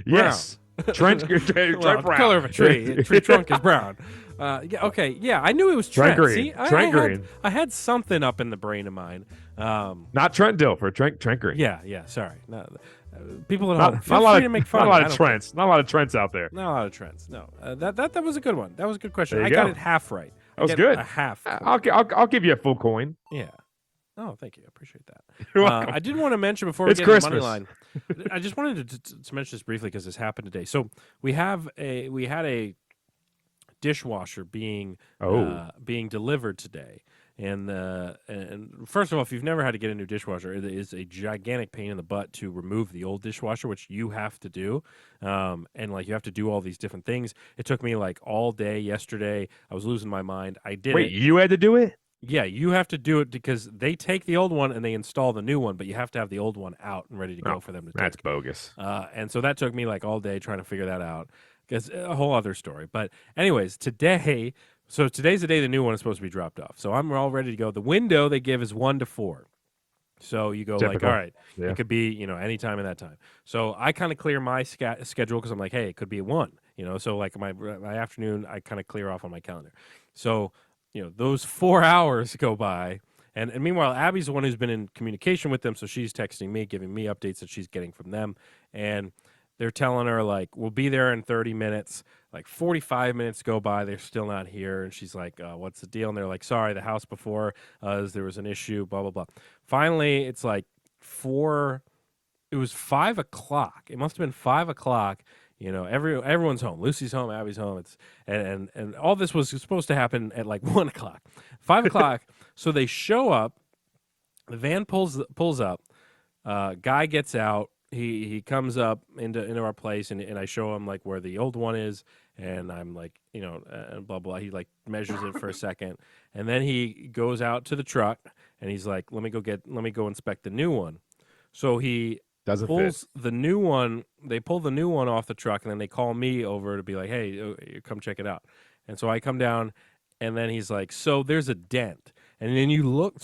Yes. Trent Brown. Color of a tree. A tree trunk is brown. Okay. Yeah, I knew it was Trent. Green. See, Trent Green. I had something up in the brain of mine. Not Trent Dilfer. Trent Green. Yeah. Sorry. People at home. Not a lot to make fun. Not a lot of Trents. Not a lot of Trents out there. Not a lot of Trents. No. That was a good one. That was a good question. I got it half right. That was good. A half. I'll give you a full coin. Yeah. Oh, thank you. I appreciate that. You're welcome. I did want to mention before we It's get to the money Christmas. line. I just wanted to mention this briefly because this happened today. So we had a dishwasher being delivered today. And first of all, if you've never had to get a new dishwasher, it is a gigantic pain in the butt to remove the old dishwasher, which you have to do. And like you have to do all these different things. It took me like all day yesterday. I was losing my mind. I did Wait, it. you had to do it? Yeah, you have to do it because they take the old one and they install the new one, but you have to have the old one out and ready to go for them to That's take. bogus. And so that took me like all day trying to figure that out. Because a whole other story. But anyways, today's the day the new one is supposed to be dropped off. So I'm all ready to go. The window they give is 1 to 4. So you go Typical. like, all right, Yeah. it could be, any time in that time. So I kind of clear my schedule because I'm like, hey, it could be at 1, So like my afternoon, I kind of clear off on my calendar. So, those 4 hours go by. And meanwhile, Abby's the one who's been in communication with them. So she's texting me, giving me updates that she's getting from them. And they're telling her, like, we'll be there in 30 minutes. Like 45 minutes go by. They're still not here. And she's like, what's the deal? And they're like, sorry, the house before there was an issue, blah, blah, blah. Finally, it's like it was 5 o'clock. It must have been 5 o'clock. Everyone's home. Lucy's home. Abby's home. It's and all this was supposed to happen at like 1 o'clock. 5 o'clock. So they show up. The van pulls up. Guy gets out. He comes up into our place and I show him like where the old one is and I'm like and blah blah. He like measures it for a second and then he goes out to the truck and he's like, let me go inspect the new one. So he Doesn't pulls fit. the new one. They pull the new one off the truck and then they call me over to be like, hey, come check it out. And so I come down and then he's like, so there's a dent. And then you look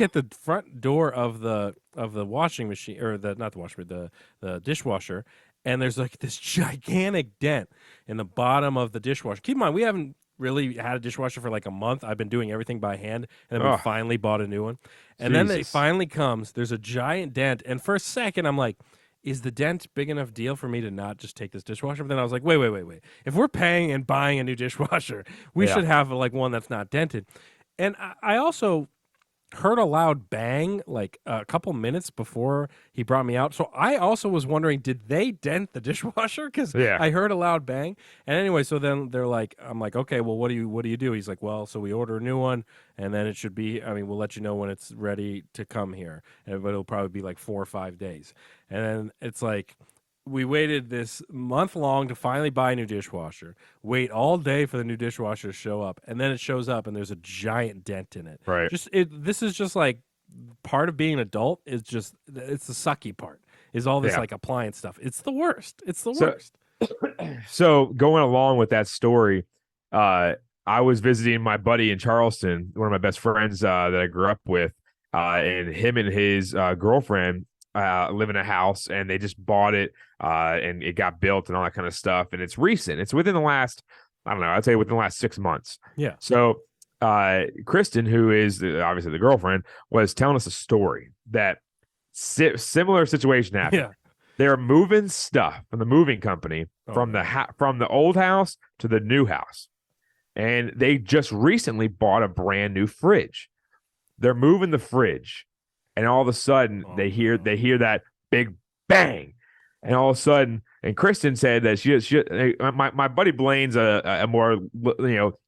at the front door of the washing machine or not the washing machine, the dishwasher, and there's like this gigantic dent in the bottom of the dishwasher. Keep in mind, we haven't really had a dishwasher for like a month. I've been doing everything by hand, and then we finally bought a new one. And then it finally comes. There's a giant dent, and for a second, I'm like, is the dent big enough deal for me to not just take this dishwasher? But then I was like, wait. If we're paying and buying a new dishwasher, we should have like one that's not dented. And I also heard a loud bang like a couple minutes before he brought me out. So I also was wondering, did they dent the dishwasher? Because I heard a loud bang. And anyway, so then they're like, I'm like, okay, well, what do you do? He's like, well, so we order a new one, and then it should be. I mean, we'll let you know when it's ready to come here, but it'll probably be like 4 or 5 days. And then it's like, we waited this month long to finally buy a new dishwasher, wait all day for the new dishwasher to show up, and then it shows up and there's a giant dent in it. Right. This is just like part of being an adult. It's the sucky part is all this like appliance stuff. It's the worst. It's the worst. So going along with that story, I was visiting my buddy in Charleston, one of my best friends that I grew up with, and him and his girlfriend live in a house, and they just bought it, and it got built and all that kind of stuff. And it's recent. It's within the last, I don't know, I'd say within the last 6 months. Yeah. So Kristen, who is obviously the girlfriend, was telling us a story that similar situation happened. Yeah. They're moving stuff from the moving company from the old house to the new house. And they just recently bought a brand new fridge. They're moving the fridge. And all of a sudden, they hear that big bang, and all of a sudden, and Kristen said that my buddy Blaine's a more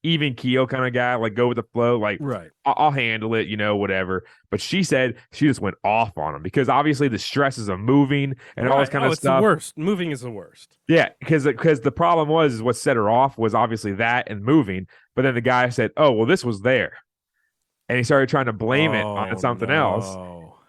even keel kind of guy, like go with the flow, like right. I'll handle it, whatever. But she said she just went off on him because obviously the stresses of moving and all this kind of stuff. It's the worst. Moving is the worst. Yeah, because the problem was what set her off was obviously that and moving. But then the guy said, "Oh, well, this was there." And he started trying to blame it on something else.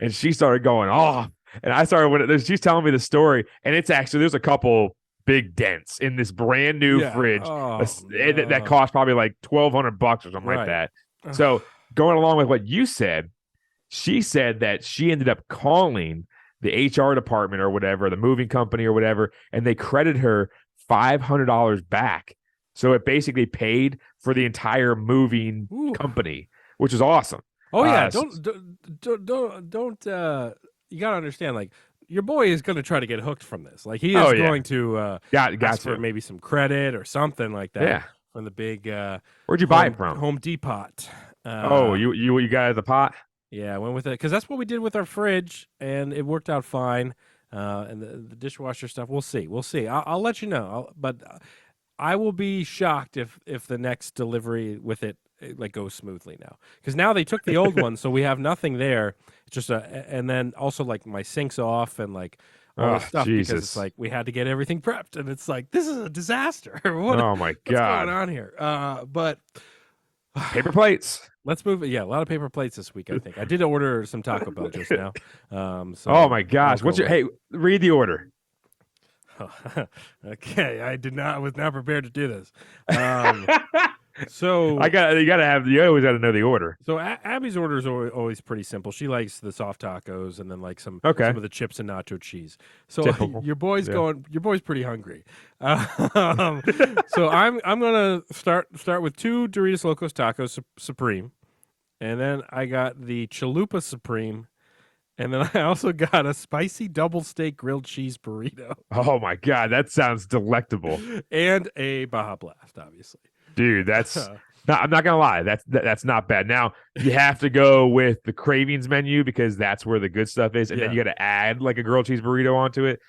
And she started going off. And I started she's telling me the story. And it's actually, there's a couple big dents in this brand new fridge that cost probably like $1,200 or something like that. So going along with what you said, she said that she ended up calling the HR department or whatever, the moving company or whatever, and they credited her $500 back. So it basically paid for the entire moving company, which is awesome. Oh yeah, don't. You gotta understand, like your boy is gonna try to get hooked from this. Like he is going to ask for maybe some credit or something like that. Yeah, from the big. Where'd you buy it from? Home Depot. You got it at the pot. Yeah, I went with it because that's what we did with our fridge, and it worked out fine. And the dishwasher stuff, we'll see. We'll see. I'll let you know. But I will be shocked if the next delivery with it like goes smoothly now, because now they took the old one, so we have nothing there. It's just and then also like my sink's off and like all this Oh, stuff because it's Jesus. like we had to get everything prepped, and it's like this is a disaster. Oh, my What's going God. on here? But Paper plates. let's move. Yeah, a lot of paper plates this week. I think I did order some Taco Bell just now. So Oh, my that'll gosh. go Hey, read the order. okay, I was not prepared to do this. So You always got to know the order. So Abby's orders are always pretty simple. She likes the soft tacos and then like some Okay. of the chips and nacho cheese. So Typical. your boy's Yeah. pretty hungry. So I'm gonna start with 2 Doritos Locos Tacos Supreme, and then I got the Chalupa Supreme, and then I also got a spicy double steak grilled cheese burrito Oh, my God. That sounds delectable. and a Baja Blast, obviously. Dude, that's no, I'm not gonna lie. That's not bad. Now you have to go with the cravings menu because that's where the good stuff is, and then you got to add like a grilled cheese burrito onto it.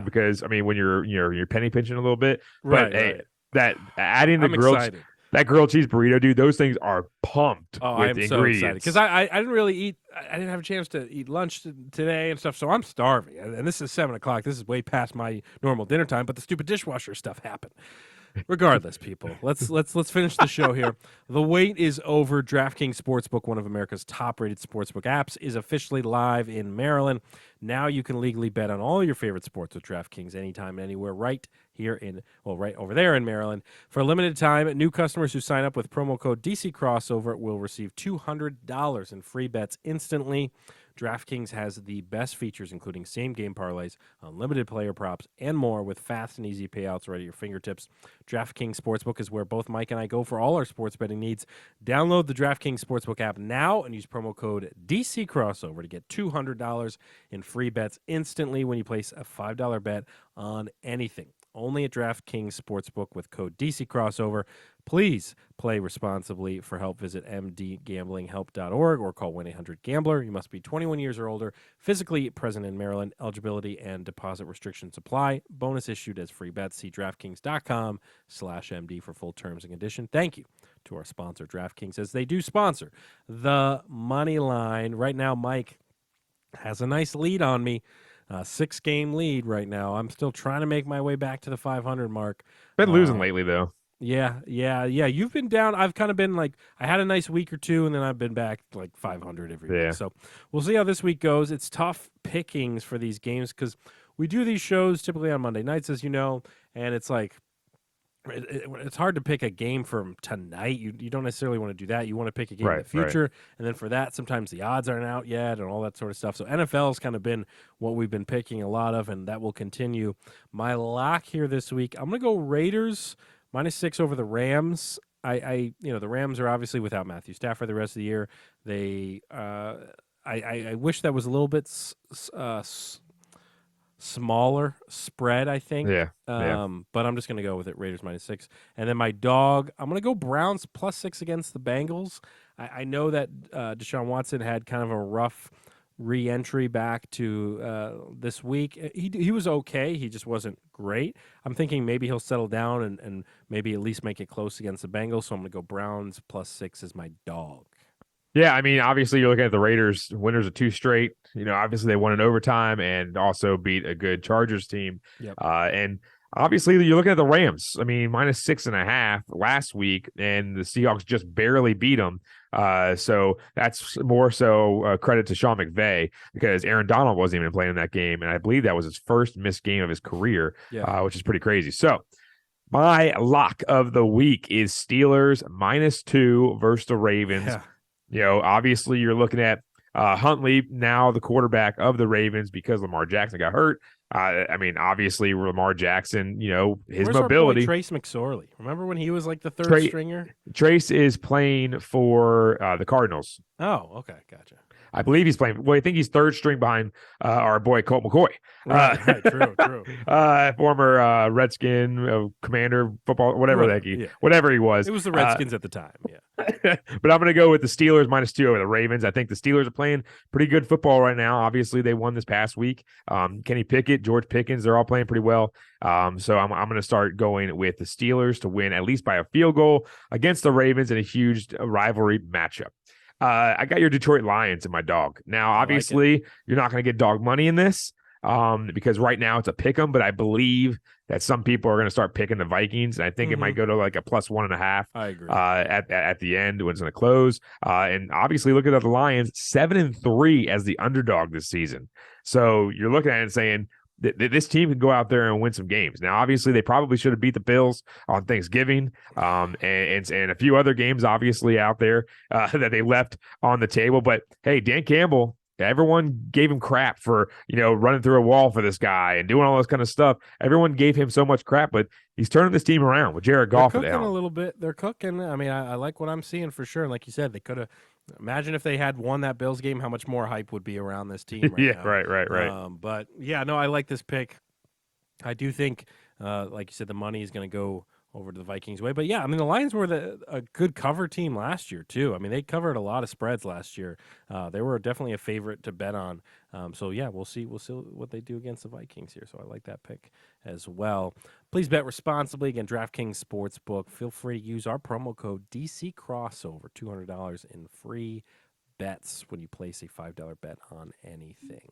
Because I mean, when you're penny pinching a little bit, Right, but hey, right. that adding the I'm excited. that grilled cheese burrito, dude, those things are pumped Oh, with I am so excited ingredients. because I didn't really eat. I didn't have a chance to eat lunch today and stuff, so I'm starving. And this is 7:00. This is way past my normal dinner time. But the stupid dishwasher stuff happened. Regardless, people, let's finish the show here. The wait is over. DraftKings Sportsbook, one of America's top-rated sportsbook apps, is officially live in Maryland. Now you can legally bet on all your favorite sports with DraftKings anytime, anywhere, right over there in Maryland. For a limited time, new customers who sign up with promo code DC Crossover will receive $200 in free bets instantly. DraftKings has the best features, including same-game parlays, unlimited player props, and more with fast and easy payouts right at your fingertips. DraftKings Sportsbook is where both Mike and I go for all our sports betting needs. Download the DraftKings Sportsbook app now and use promo code DC Crossover to get $200 in free bets instantly when you place a $5 bet on anything. Only at DraftKings Sportsbook with code DC Crossover. Please play responsibly. For help, visit mdgamblinghelp.org or call 1-800-GAMBLER. You must be 21 years or older, physically present in Maryland. Eligibility and deposit restrictions apply. Bonus issued as free bets. See DraftKings.com/MD for full terms and conditions. Thank you to our sponsor, DraftKings, as they do sponsor the Money Line. Right now, Mike has a nice lead on me. 6-game lead right now. I'm still trying to make my way back to the 500 mark. Been losing lately though. Yeah. You've been down. I've kind of been like, I had a nice week or two, and then I've been back to like 500 every week. So we'll see how this week goes. It's tough pickings for these games because we do these shows typically on Monday nights, as you know, and it's like, it's hard to pick a game from tonight. You don't necessarily want to do that. You want to pick a game in the future. And then for that, sometimes the odds aren't out yet and all that sort of stuff. So NFL's kind of been what we've been picking a lot of, and that will continue. My lock here this week, I'm going to go Raiders -6 over the Rams. The Rams are obviously without Matthew Stafford the rest of the year. They, I wish that was a little bit smaller spread, I think. But I'm just going to go with it, Raiders -6. And then my dog, I'm going to go Browns +6 against the Bengals. I know that Deshaun Watson had kind of a rough re-entry back to this week. He was okay. He just wasn't great. I'm thinking maybe he'll settle down and maybe at least make it close against the Bengals. So I'm going to go Browns +6 as my dog. Yeah, I mean, obviously you're looking at the Raiders, winners of 2 straight. Obviously they won in overtime and also beat a good Chargers team. Yep. And obviously you're looking at the Rams. I mean, -6.5 last week, and the Seahawks just barely beat them. So that's more so credit to Sean McVay because Aaron Donald wasn't even playing in that game, and I believe that was his first missed game of his career, which is pretty crazy. So my lock of the week is Steelers -2 versus the Ravens. Yeah. Obviously you're looking at Huntley, now the quarterback of the Ravens because Lamar Jackson got hurt. I mean, obviously Lamar Jackson, his Where's mobility. Our boy Trace McSorley? Remember when he was like the third stringer? Trace is playing for the Cardinals. Oh, okay, gotcha. I believe he's playing. Well, I think he's third string behind our boy Colt McCoy. Right. True. Former Redskin, commander, football, whatever Right, yeah. whatever he was. It was the Redskins at the time. Yeah. But I'm going to go with the Steelers -2 over the Ravens. I think the Steelers are playing pretty good football right now. Obviously, they won this past week. Kenny Pickett, George Pickens, they're all playing pretty well. So I'm going to start going with the Steelers to win at least by a field goal against the Ravens in a huge rivalry matchup. I got your Detroit Lions in my dog. Now, obviously, you're not going to get dog money in this because right now it's a pick 'em, but I believe that some people are going to start picking the Vikings, and I think it might go to like a +1.5. I agree. At the end when it's going to close. And obviously, look at the Lions, 7-3 as the underdog this season. So you're looking at it and saying, this team can go out there and win some games. Now, obviously, they probably should have beat the Bills on Thanksgiving, and a few other games, obviously, out there that they left on the table. But hey, Dan Campbell, everyone gave him crap for running through a wall for this guy and doing all this kind of stuff. Everyone gave him so much crap, but he's turning this team around with Jared Goff. They're cooking a little bit. They're cooking. I mean, I like what I'm seeing for sure. And like you said, they could have. Imagine if they had won that Bills game, how much more hype would be around this team right now. Right. But, yeah, no, I like this pick. I do think, like you said, the money is going to go over to the Vikings' way. But, yeah, I mean, the Lions were a good cover team last year, too. I mean, they covered a lot of spreads last year. They were definitely a favorite to bet on. So, yeah, we'll see what they do against the Vikings here. So I like that pick as well. Please bet responsibly. Again, DraftKings Sportsbook. Feel free to use our promo code DC Crossover, $200 in free bets when you place a $5 bet on anything.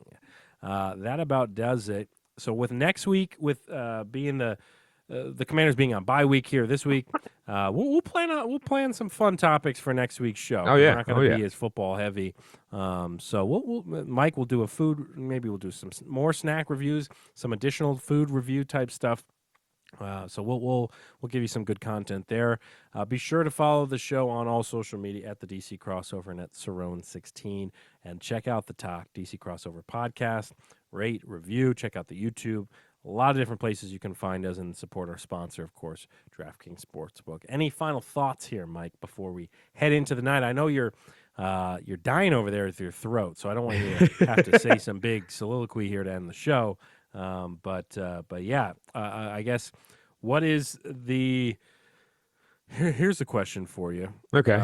That about does it. So with next week, with being the Commanders being on bye week here this week, we'll plan some fun topics for next week's show. Oh yeah, we're not going to be as football heavy. So Mike will do a food. Maybe we'll do some more snack reviews, some additional food review type stuff. So we'll give you some good content there. Be sure to follow the show on all social media at the DC Crossover and at Cerrone16, and check out the Talk DC Crossover podcast. Rate, review, check out the YouTube. A lot of different places you can find us and support our sponsor, of course, DraftKings Sportsbook. Any final thoughts here, Mike, before we head into the night? I know you're dying over there with your throat, so I don't want you to have to say some big soliloquy here to end the show. But yeah, I guess what is the here's a question for you. Okay.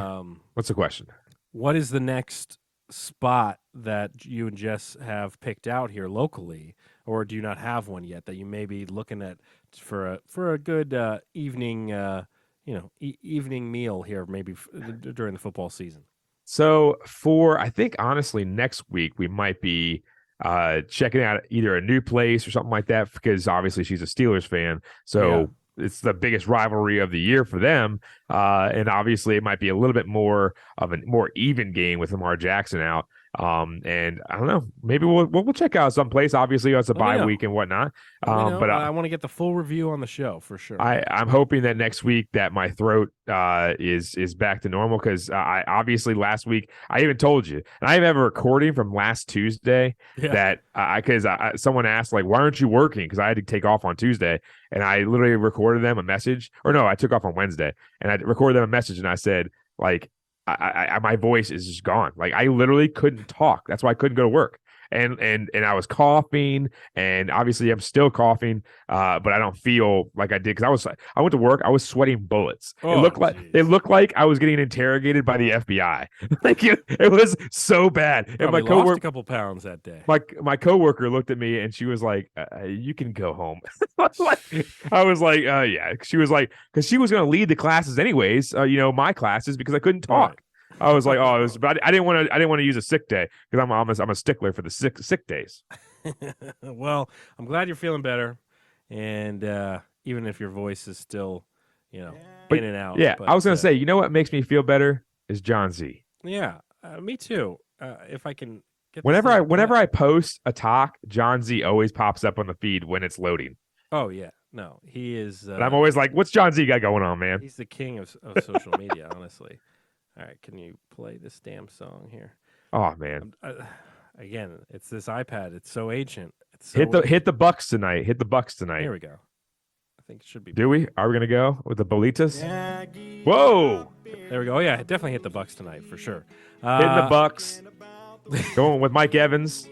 What's the question? What is the next spot that you and Jess have picked out here locally, or do you not have one yet that you may be looking at for a good evening evening meal here maybe during the football season? So I think honestly next week we might be checking out either a new place or something like that, because obviously she's a Steelers fan. So it's the biggest rivalry of the year for them. And obviously it might be a little bit more of a more even game with Lamar Jackson out. And I don't know, maybe we'll check out someplace. Obviously it's a bye week and whatnot. But I want to get the full review on the show for sure. I'm hoping that next week that my throat is back to normal, because I obviously last week I even told you, and I have a recording from last Tuesday that because someone asked like, why aren't you working? Because I had to take off on Tuesday, and I literally recorded them a message, or no, I took off on Wednesday, and I recorded them a message, and I said like, my voice is just gone. Like I literally couldn't talk. That's why I couldn't go to work. And I was coughing, and obviously I'm still coughing, but I don't feel like I did, because I went to work, I was sweating bullets. It looked like I was getting interrogated by the FBI. Like it was so bad. And my coworker lost a couple pounds that day. My coworker looked at me and she was like, "You can go home." I was like, "Yeah." She was like, because she was going to lead the classes anyways, my classes, because I couldn't talk. Right. I was like, but I didn't want to use a sick day, because I'm a stickler for the sick days. Well, I'm glad you're feeling better, and even if your voice is still, in and out. Yeah, I was gonna say, what makes me feel better is John Z. Yeah, me too. If I can get whenever I post a talk, John Z always pops up on the feed when it's loading. Oh yeah, no, he is. And I'm always like, what's John Z got going on, man? He's the king of social media, honestly. All right, can you play this damn song here? Oh man! Again, it's this iPad. It's so ancient. Hit the Bucks tonight. Hit the Bucks tonight. Here we go. I think it should be. Do we? Are we gonna go with the Bolitas? Whoa! There we go. Oh, yeah, definitely hit the Bucks tonight for sure. Hitting the Bucks. Going with Mike Evans.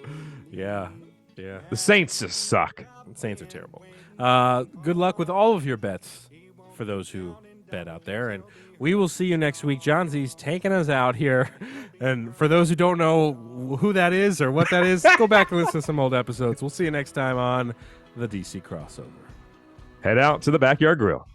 Yeah. The Saints just suck. Saints are terrible. Good luck with all of your bets for those who bet out there. And we will see you next week. John Z's taking us out here. And for those who don't know who that is or what that is, go back and listen to some old episodes. We'll see you next time on the DC Crossover. Head out to the Backyard Grill.